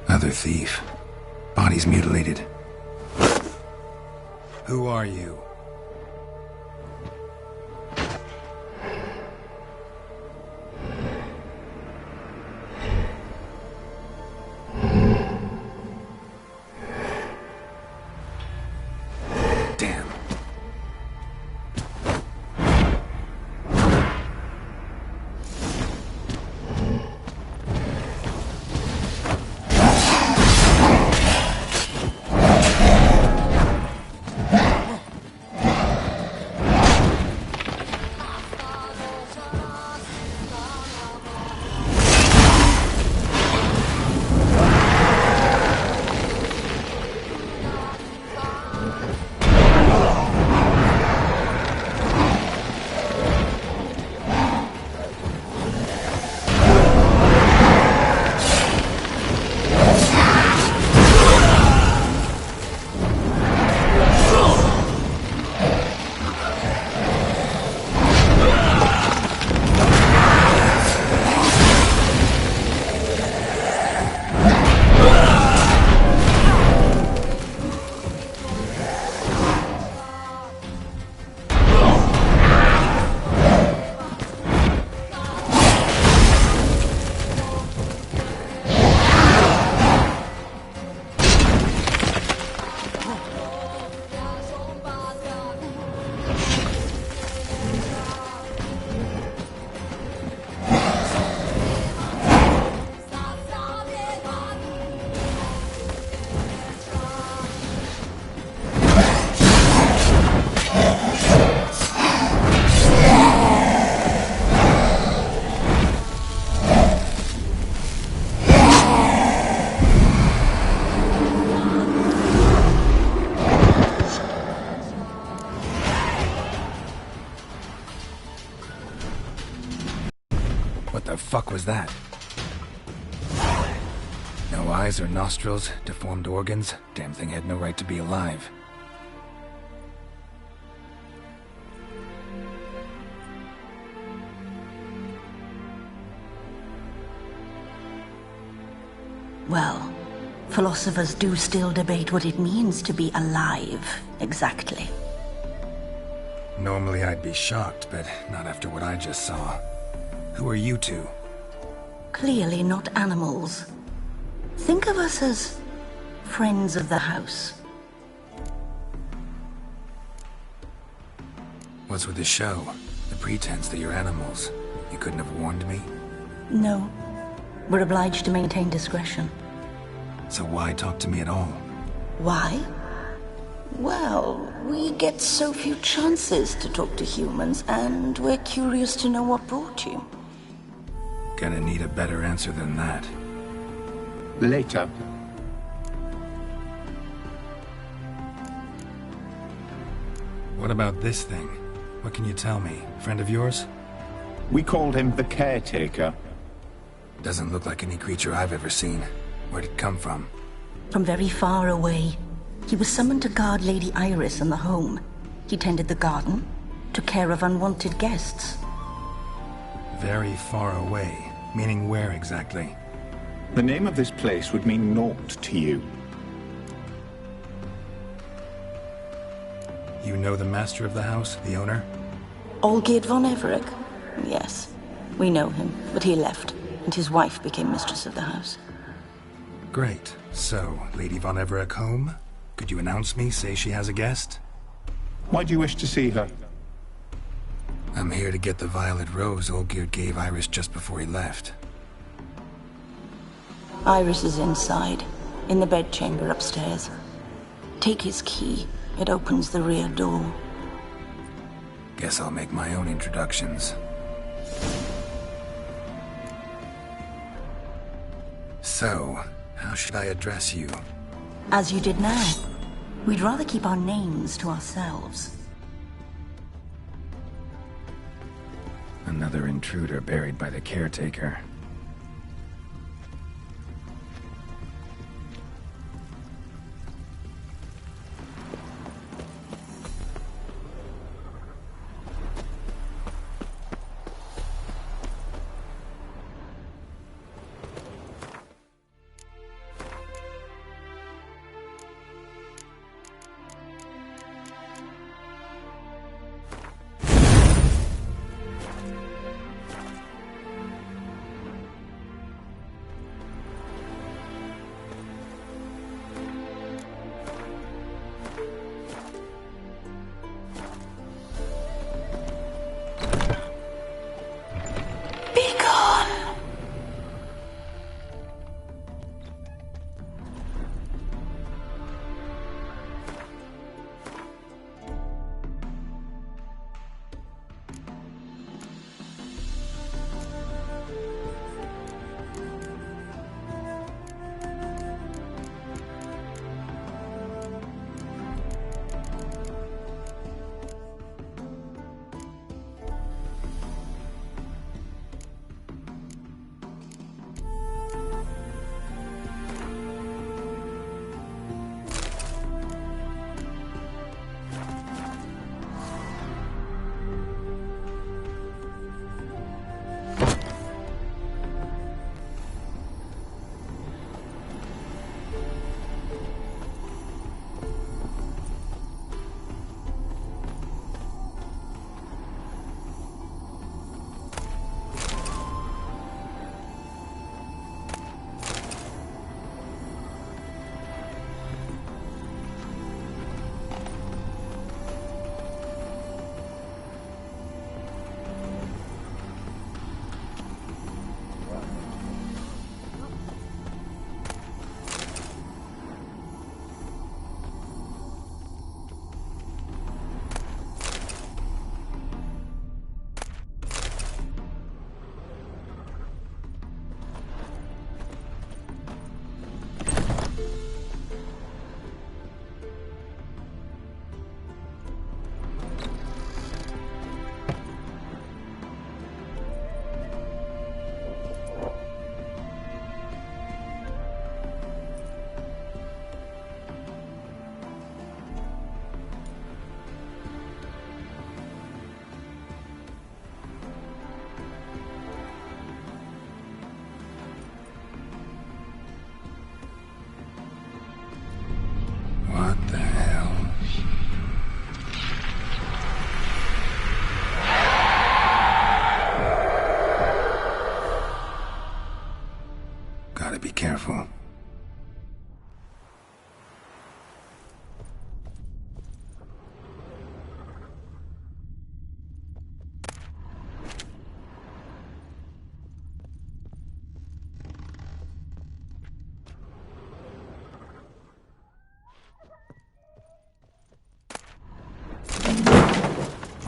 [SPEAKER 1] Another thief. Bodies mutilated. Who are you? The fuck was that? No eyes or nostrils, deformed organs. Damn thing had no right to be alive.
[SPEAKER 20] Well, philosophers do still debate what it means to be alive, exactly.
[SPEAKER 1] Normally I'd be shocked, but not after what I just saw. Who are you two?
[SPEAKER 20] Clearly not animals. Think of us as friends of the house.
[SPEAKER 1] What's with the show? The pretense that you're animals. You couldn't have warned me?
[SPEAKER 20] No. We're obliged to maintain discretion.
[SPEAKER 1] So why talk to me at all?
[SPEAKER 20] Why? Well, we get so few chances to talk to humans, and we're curious to know what brought you.
[SPEAKER 1] Gonna need a better answer than that.
[SPEAKER 21] Later.
[SPEAKER 1] What about this thing? What can you tell me? Friend of yours?
[SPEAKER 21] We called him the Caretaker.
[SPEAKER 1] Doesn't look like any creature I've ever seen. Where'd it come from?
[SPEAKER 20] From very far away. He was summoned to guard Lady Iris and the home. He tended the garden, took care of unwanted guests.
[SPEAKER 1] Very far away. Meaning where exactly?
[SPEAKER 21] The name of this place would mean naught to you.
[SPEAKER 1] You know the master of the house, the owner?
[SPEAKER 20] Olgierd von Everec? Yes. We know him, but he left, and his wife became mistress of the house.
[SPEAKER 1] Great. So, Lady von Everec home? Could you announce me, say she has a guest?
[SPEAKER 21] Why do you wish to see her?
[SPEAKER 1] I'm here to get the violet rose Olgierd gave Iris just before he left.
[SPEAKER 20] Iris is inside, in the bedchamber upstairs. Take his key. It opens the rear door.
[SPEAKER 1] Guess I'll make my own introductions. So, how should I address you?
[SPEAKER 20] As you did now. We'd rather keep our names to ourselves.
[SPEAKER 1] Another intruder buried by the Caretaker.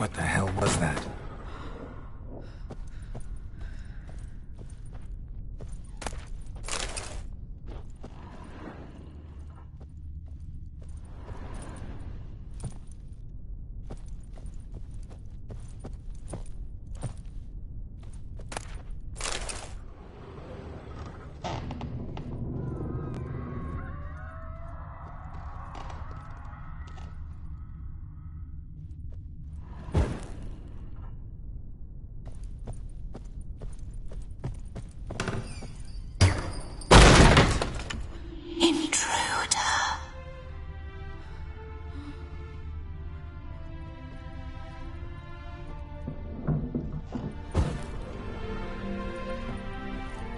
[SPEAKER 1] What the hell was that?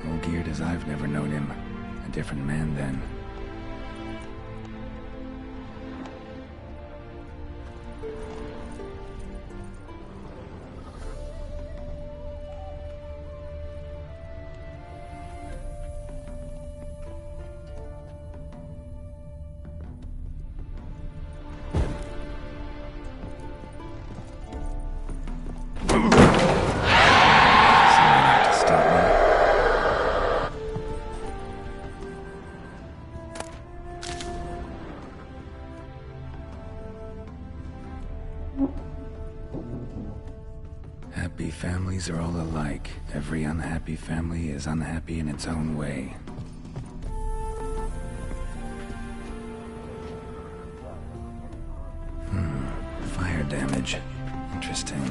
[SPEAKER 1] Olgierd as I've never known him. A different man then. Happy families are all alike. Every unhappy family is unhappy in its own way. Fire damage. Interesting.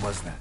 [SPEAKER 1] was that?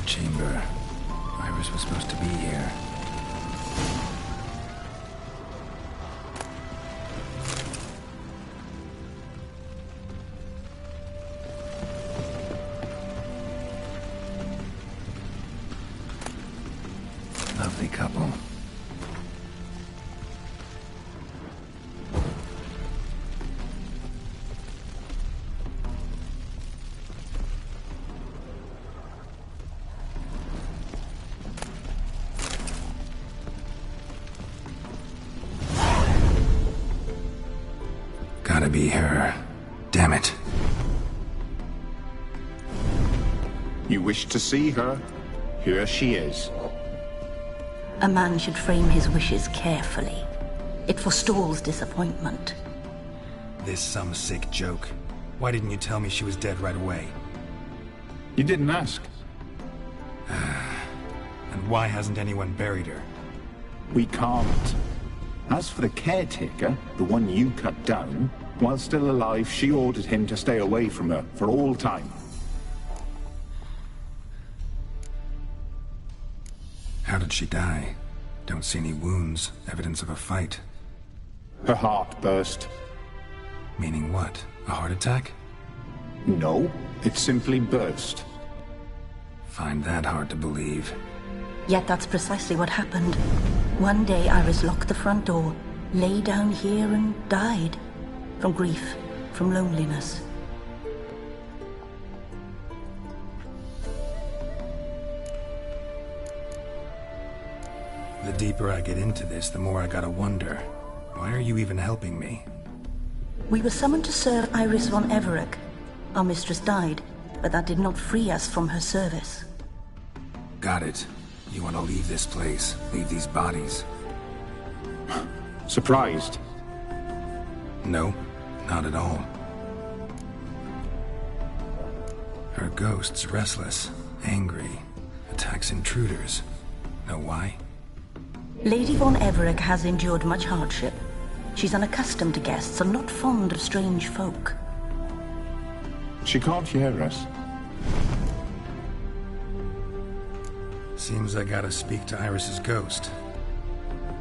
[SPEAKER 1] Chamber. Iris was supposed to be here. Lovely couple. Gotta be her. Damn it.
[SPEAKER 21] You wish to see her? Here she is.
[SPEAKER 20] A man should frame his wishes carefully. It forestalls disappointment.
[SPEAKER 1] This some sick joke. Why didn't you tell me she was dead right away?
[SPEAKER 21] You didn't ask.
[SPEAKER 1] And why hasn't anyone buried her?
[SPEAKER 21] We can't. As for the caretaker, the one you cut down, while still alive, she ordered him to stay away from her for all time.
[SPEAKER 1] How did she die? Don't see any wounds, evidence of a fight.
[SPEAKER 21] Her heart burst.
[SPEAKER 1] Meaning what? A heart attack?
[SPEAKER 21] No, it simply burst.
[SPEAKER 1] Find that hard to believe.
[SPEAKER 20] Yet that's precisely what happened. One day Iris locked the front door, lay down here and died. From grief, from loneliness.
[SPEAKER 1] The deeper I get into this, the more I gotta wonder. Why are you even helping me?
[SPEAKER 20] We were summoned to serve Iris von Everec. Our mistress died, but that did not free us from her service.
[SPEAKER 1] Got it. You want to leave this place, leave these bodies.
[SPEAKER 21] Surprised?
[SPEAKER 1] No, not at all. Her ghost's restless, angry, attacks intruders. Know why?
[SPEAKER 20] Lady von Everec has endured much hardship. She's unaccustomed to guests and not fond of strange folk.
[SPEAKER 21] She can't hear us.
[SPEAKER 1] Seems I gotta speak to Iris's ghost.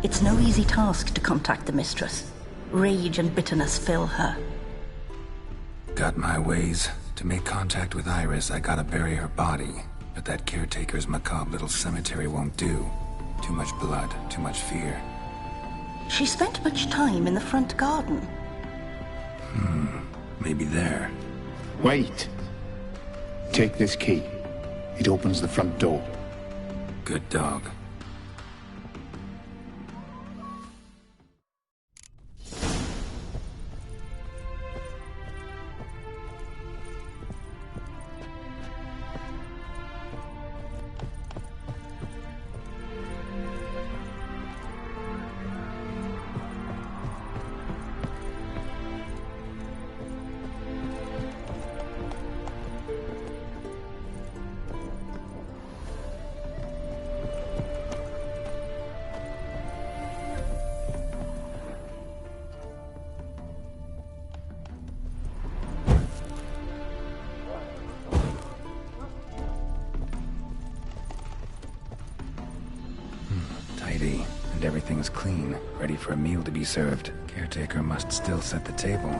[SPEAKER 20] It's no easy task to contact the mistress. Rage and bitterness fill her.
[SPEAKER 1] Got my ways. To make contact with Iris, I gotta bury her body. But that caretaker's macabre little cemetery won't do. Too much blood, too much fear.
[SPEAKER 20] She spent much time in the front garden.
[SPEAKER 1] Maybe there.
[SPEAKER 21] Wait. Take this key. It opens the front door.
[SPEAKER 1] Good dog. Tidy, and everything's clean, ready for a meal to be served. Caretaker must still set the table.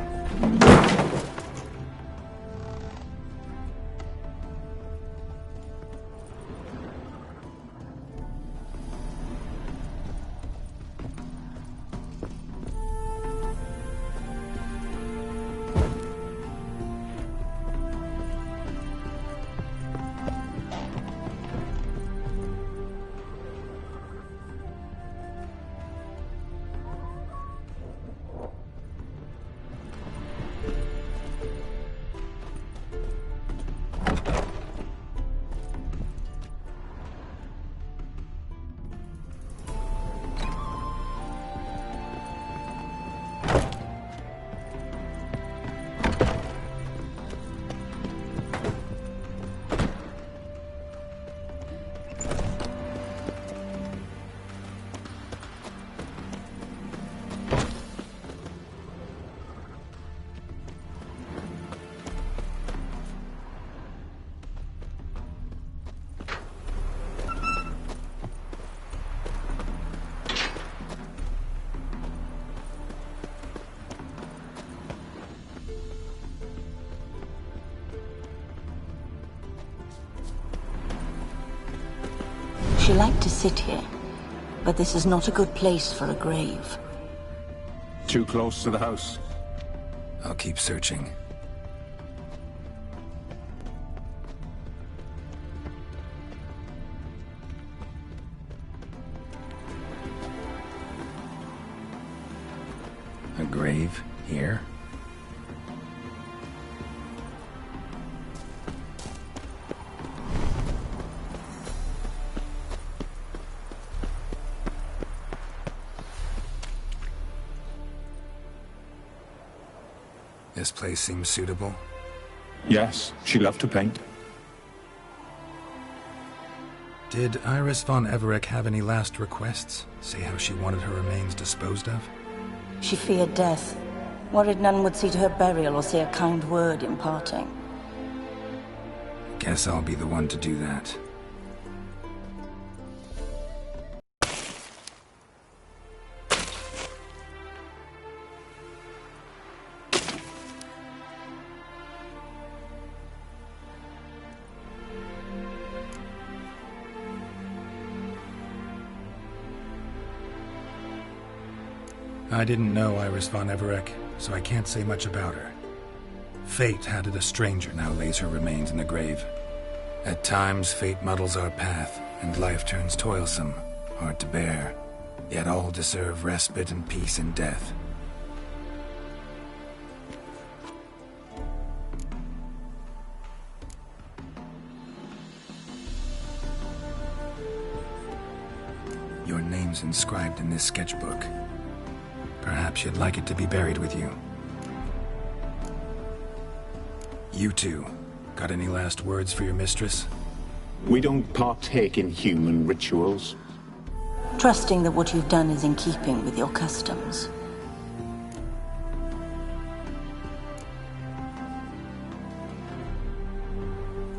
[SPEAKER 20] She liked to sit here, but this is not a good place for a grave.
[SPEAKER 21] Too close to the house.
[SPEAKER 1] I'll keep searching. A grave here? This place seems suitable.
[SPEAKER 21] Yes, she loved to paint.
[SPEAKER 1] Did Iris von Everec have any last requests? Say how she wanted her remains disposed of?
[SPEAKER 20] She feared death, worried none would see to her burial or say a kind word in parting.
[SPEAKER 1] Guess I'll be the one to do that. I didn't know Iris von Everec, so I can't say much about her. Fate had it a stranger now lays her remains in the grave. At times, fate muddles our path, and life turns toilsome, hard to bear. Yet all deserve respite and peace in death. Your name's inscribed in this sketchbook. Perhaps you'd like it to be buried with you. You two, got any last words for your mistress?
[SPEAKER 21] We don't partake in human rituals.
[SPEAKER 20] Trusting that what you've done is in keeping with your customs.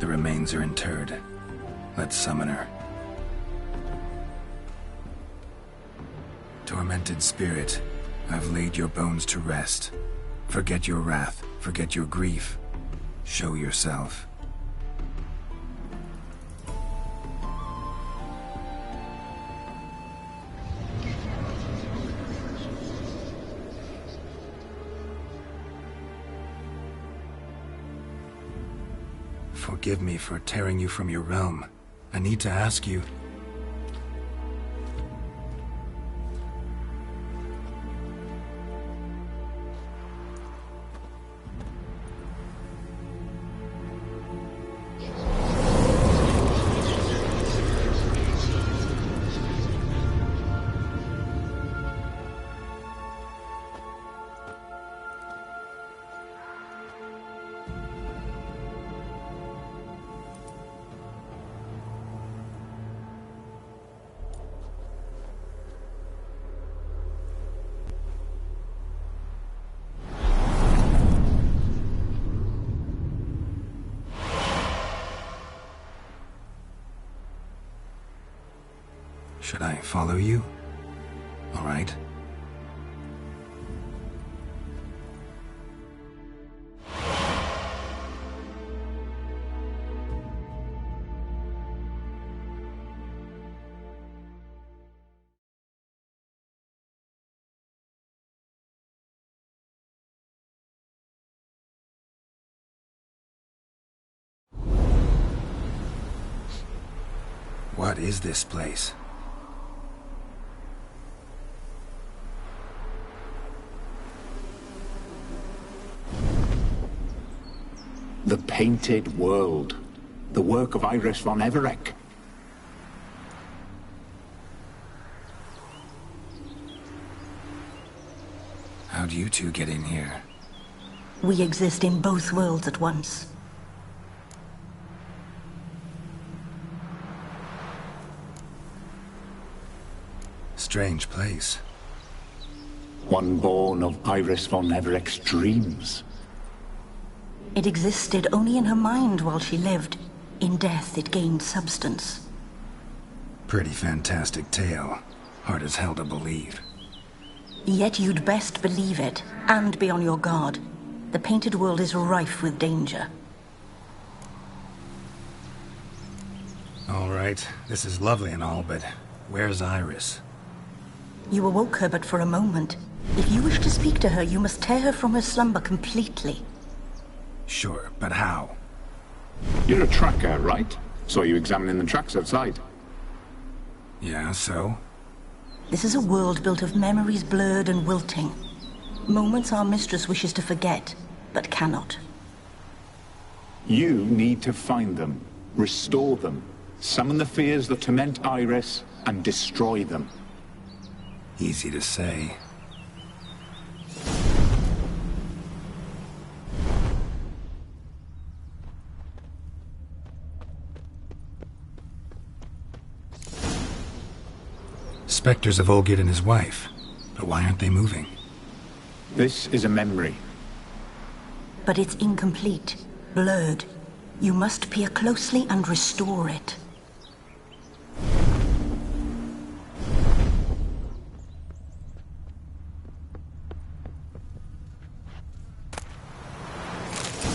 [SPEAKER 1] The remains are interred. Let's summon her. Tormented spirit, I've laid your bones to rest. Forget your wrath, forget your grief. Show yourself. Forgive me for tearing you from your realm. I need to ask you... Should I follow you? All right. What is this place?
[SPEAKER 21] The Painted World. The work of Iris von Everec.
[SPEAKER 1] How'd you two get in here?
[SPEAKER 20] We exist in both worlds at once.
[SPEAKER 1] Strange place.
[SPEAKER 21] One born of Iris von Everec's dreams.
[SPEAKER 20] It existed only in her mind while she lived. In death, it gained substance.
[SPEAKER 1] Pretty fantastic tale. Hard as hell to believe.
[SPEAKER 20] Yet you'd best believe it, and be on your guard. The Painted World is rife with danger.
[SPEAKER 1] All right, this is lovely and all, but where's Iris?
[SPEAKER 20] You awoke her but for a moment. If you wish to speak to her, you must tear her from her slumber completely.
[SPEAKER 1] Sure, but how?
[SPEAKER 21] You're a tracker, right? Saw you examining the tracks outside.
[SPEAKER 1] Yeah, so?
[SPEAKER 20] This is a world built of memories blurred and wilting. Moments our mistress wishes to forget, but cannot.
[SPEAKER 21] You need to find them, restore them, summon the fears that torment Iris, and destroy them.
[SPEAKER 1] Easy to say. Spectres of Olgierd and his wife. But why aren't they moving?
[SPEAKER 21] This is a memory.
[SPEAKER 20] But it's incomplete, blurred. You must peer closely and restore it.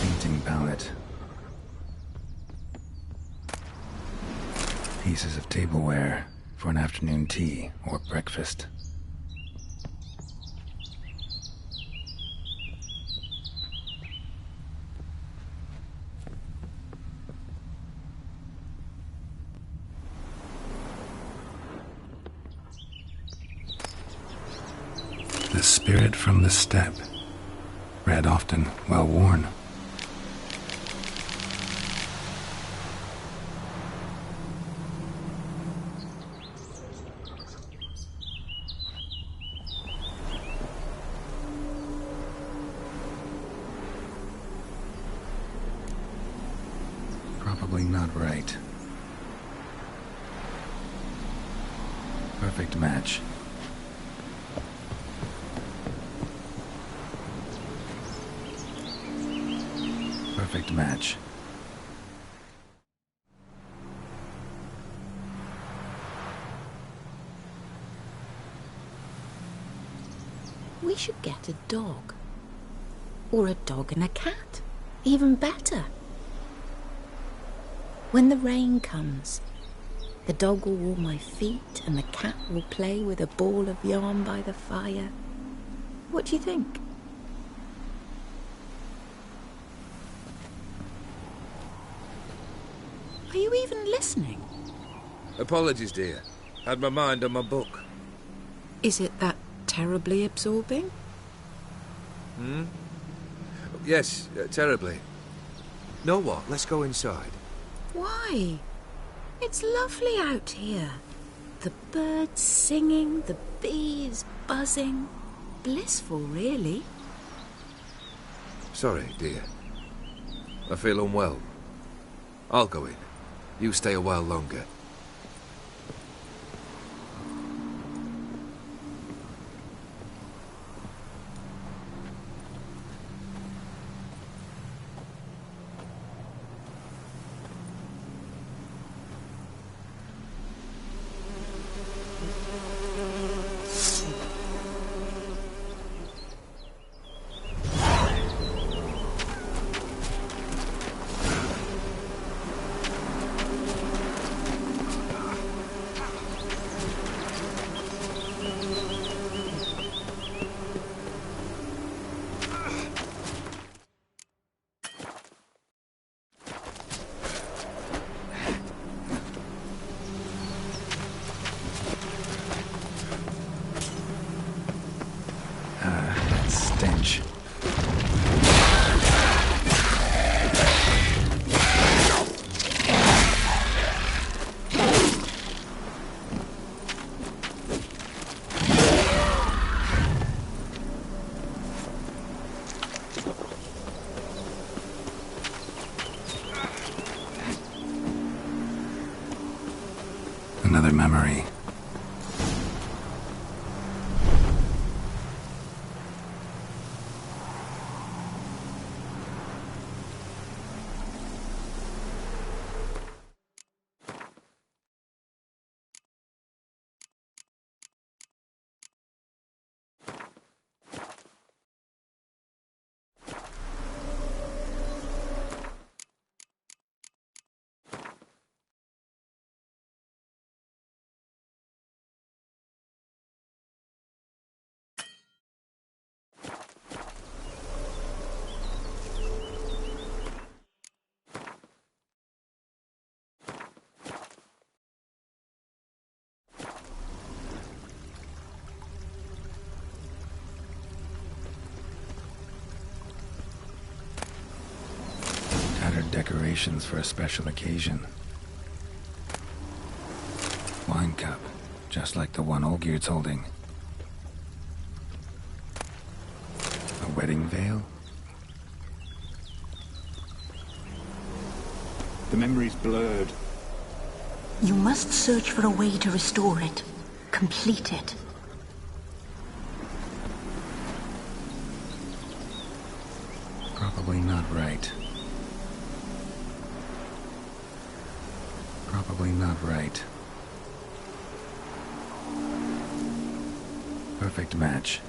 [SPEAKER 1] Painting palette. Pieces of tableware for an afternoon tea or breakfast. The spirit from the steppe. Read often, well worn. Probably not right. Perfect match. Perfect match.
[SPEAKER 5] We should get a dog. Or a dog and a cat. Even better. When the rain comes, the dog will warm my feet and the cat will play with a ball of yarn by the fire. What do you think? Are you even listening?
[SPEAKER 18] Apologies, dear. Had my mind on my book.
[SPEAKER 5] Is it that terribly absorbing?
[SPEAKER 18] Hmm? Yes, terribly. Know what? Let's go inside.
[SPEAKER 5] Why? It's lovely out here. The birds singing, the bees buzzing. Blissful, really.
[SPEAKER 18] Sorry, dear. I feel unwell. I'll go in. You stay a while longer.
[SPEAKER 1] Stench. Another memory. decorations for a special occasion. Wine cup, just like the one Olgierd's holding. A wedding veil?
[SPEAKER 21] The memory's blurred.
[SPEAKER 20] You must search for a way to restore it. Complete it.
[SPEAKER 1] Probably not right. Probably not right. Perfect match.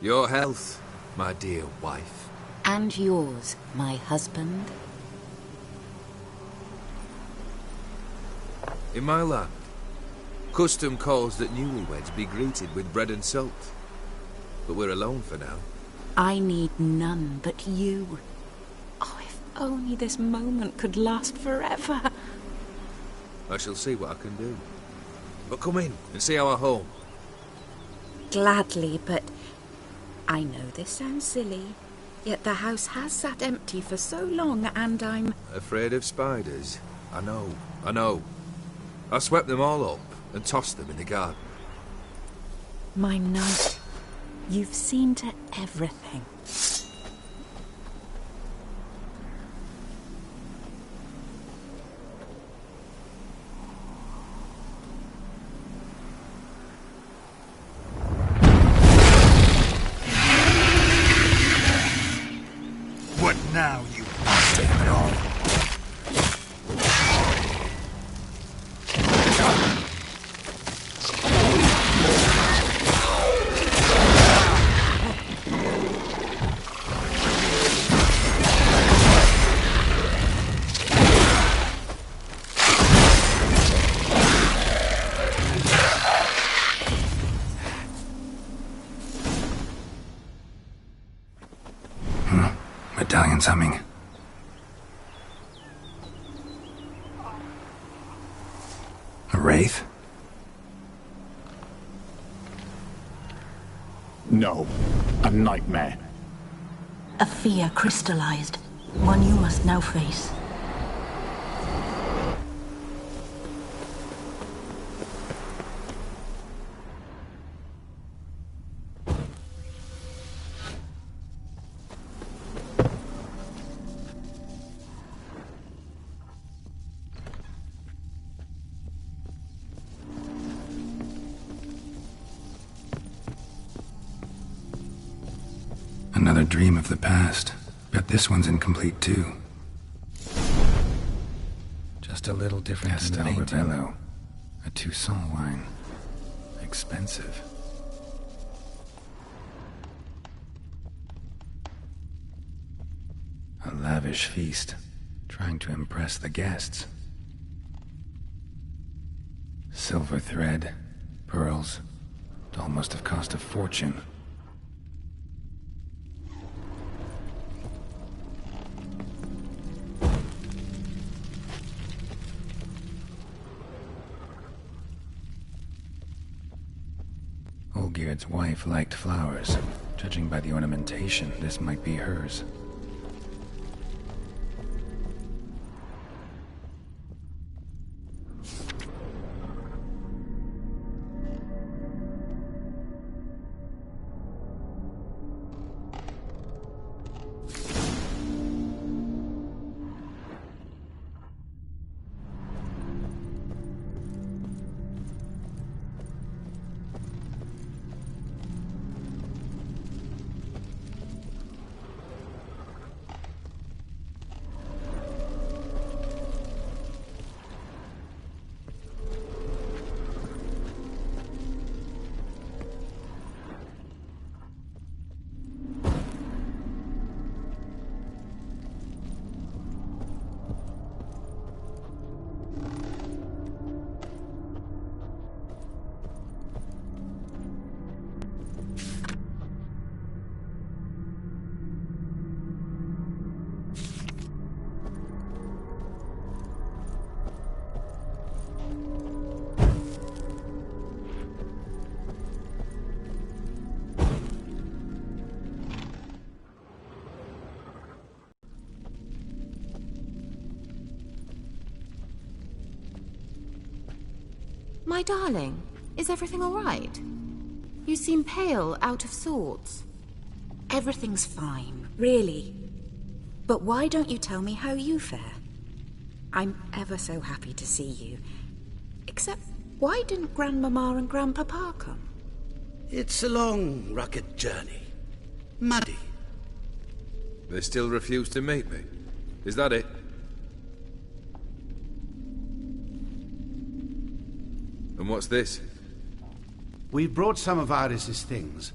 [SPEAKER 18] Your health, my dear wife.
[SPEAKER 5] And yours, my husband.
[SPEAKER 18] In my land, custom calls that newlyweds be greeted with bread and salt. But we're alone for now.
[SPEAKER 5] I need none but you. Oh, if only this moment could last forever.
[SPEAKER 18] I shall see what I can do. But come in and see our home.
[SPEAKER 5] Gladly, but I know this sounds silly, yet the house has sat empty for so long, and I'm...
[SPEAKER 18] Afraid of spiders? I know. I swept them all up and tossed them in the garden.
[SPEAKER 5] My knight, you've seen to everything.
[SPEAKER 1] What now, you damn it all? Medallion's humming. A wraith?
[SPEAKER 21] No. A nightmare.
[SPEAKER 20] A fear crystallized. One you must now face.
[SPEAKER 1] Another dream of the past. Bet this one's incomplete too. Just a little different than the Bello. A Toussaint wine. Expensive. A lavish feast. Trying to impress the guests. Silver thread. Pearls. It all must have cost a fortune. Olgierd's wife liked flowers. Judging by the ornamentation, this might be hers.
[SPEAKER 5] My darling, is everything all right? You seem pale, out of sorts.
[SPEAKER 20] Everything's fine, really. But why don't you tell me how you fare? I'm ever so happy to see you. Except, why didn't Grandmama and Grandpapa come?
[SPEAKER 8] It's a long, rugged journey. Muddy.
[SPEAKER 18] They still refuse to meet me. Is that it? And what's this?
[SPEAKER 8] We brought some of Iris's things.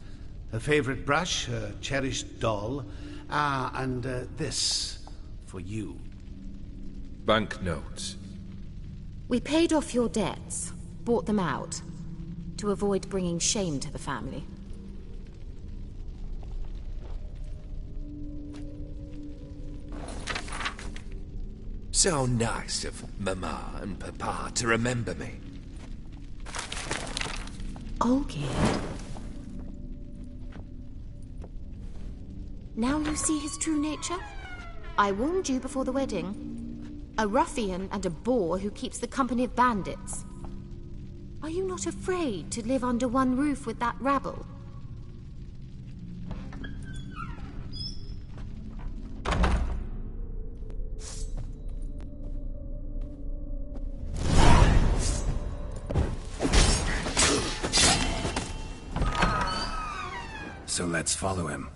[SPEAKER 8] Her favorite brush, her cherished doll, and this for you.
[SPEAKER 18] Banknotes.
[SPEAKER 22] We paid off your debts, bought them out, to avoid bringing shame to the family.
[SPEAKER 23] So nice of Mama and Papa to remember me.
[SPEAKER 22] Olgierd. Now you see his true nature? I warned you before the wedding. A ruffian and a boor who keeps the company of bandits. Are you not afraid to live under one roof with that rabble?
[SPEAKER 1] So let's follow him.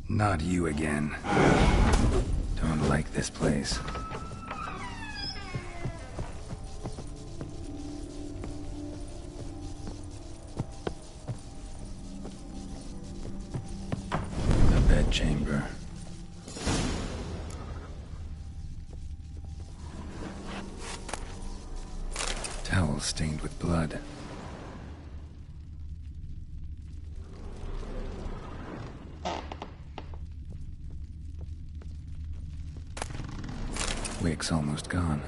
[SPEAKER 1] Not you again. Don't like this place. The bedchamber. Towel stained with blood. Wick's almost gone.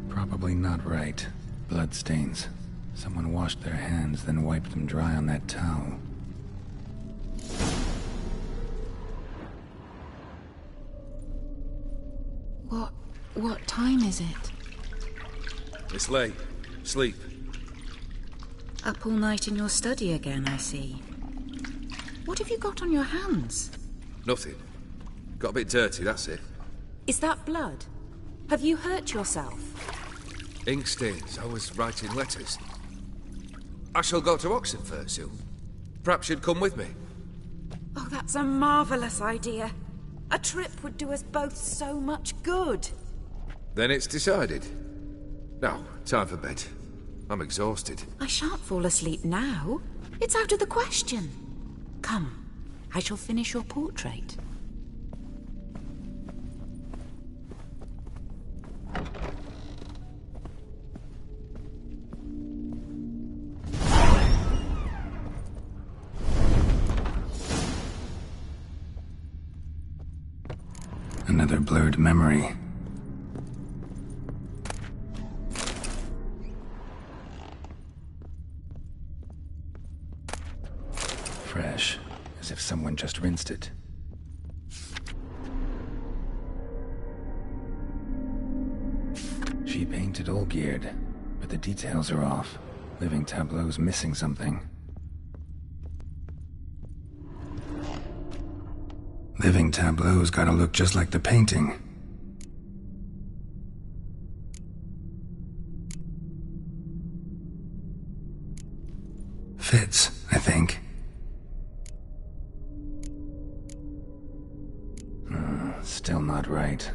[SPEAKER 1] Probably not right. Bloodstains. Someone washed their hands, then wiped them dry on that towel.
[SPEAKER 5] What time is it?
[SPEAKER 18] It's late. Sleep.
[SPEAKER 5] Up all night in your study again, I see. What have you got on your hands?
[SPEAKER 18] Nothing. Got a bit dirty, that's it.
[SPEAKER 5] Is that blood? Have you hurt yourself?
[SPEAKER 18] Ink stains. I was writing letters. I shall go to Oxenfurt soon. Perhaps you'd come with me.
[SPEAKER 5] Oh, that's a marvellous idea. A trip would do us both so much good.
[SPEAKER 18] Then it's decided. Now, time for bed. I'm exhausted.
[SPEAKER 5] I shan't fall asleep now. It's out of the question. Come, I shall finish your portrait.
[SPEAKER 1] Another blurred memory. Fresh, as if someone just rinsed it. She painted Olgierd, but the details are off. Living Tableau's missing something. Living Tableau's gotta look just like the painting. Fits, I think. Still not right.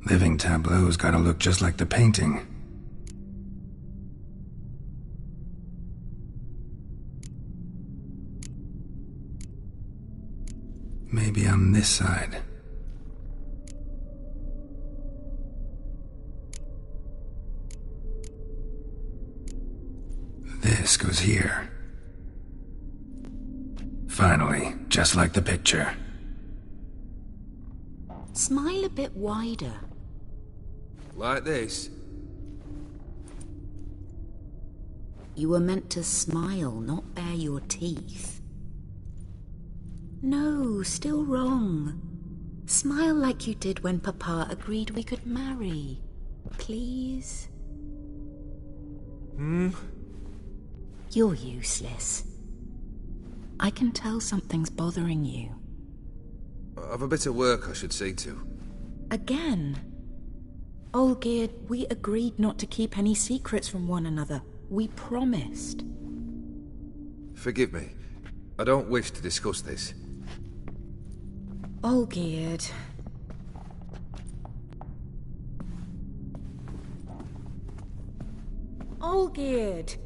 [SPEAKER 1] Living Tableau's gotta look just like the painting. Maybe on this side. This goes here. Finally, just like the picture.
[SPEAKER 20] Smile a bit wider.
[SPEAKER 18] Like this?
[SPEAKER 20] You were meant to smile, not bare your teeth. No, still wrong. Smile like you did when Papa agreed we could marry. Please? You're useless. I can tell something's bothering you.
[SPEAKER 18] I've a bit of work I should see to.
[SPEAKER 20] Again? Olgierd, we agreed not to keep any secrets from one another. We promised.
[SPEAKER 18] Forgive me. I don't wish to discuss this.
[SPEAKER 20] Olgierd. Olgierd!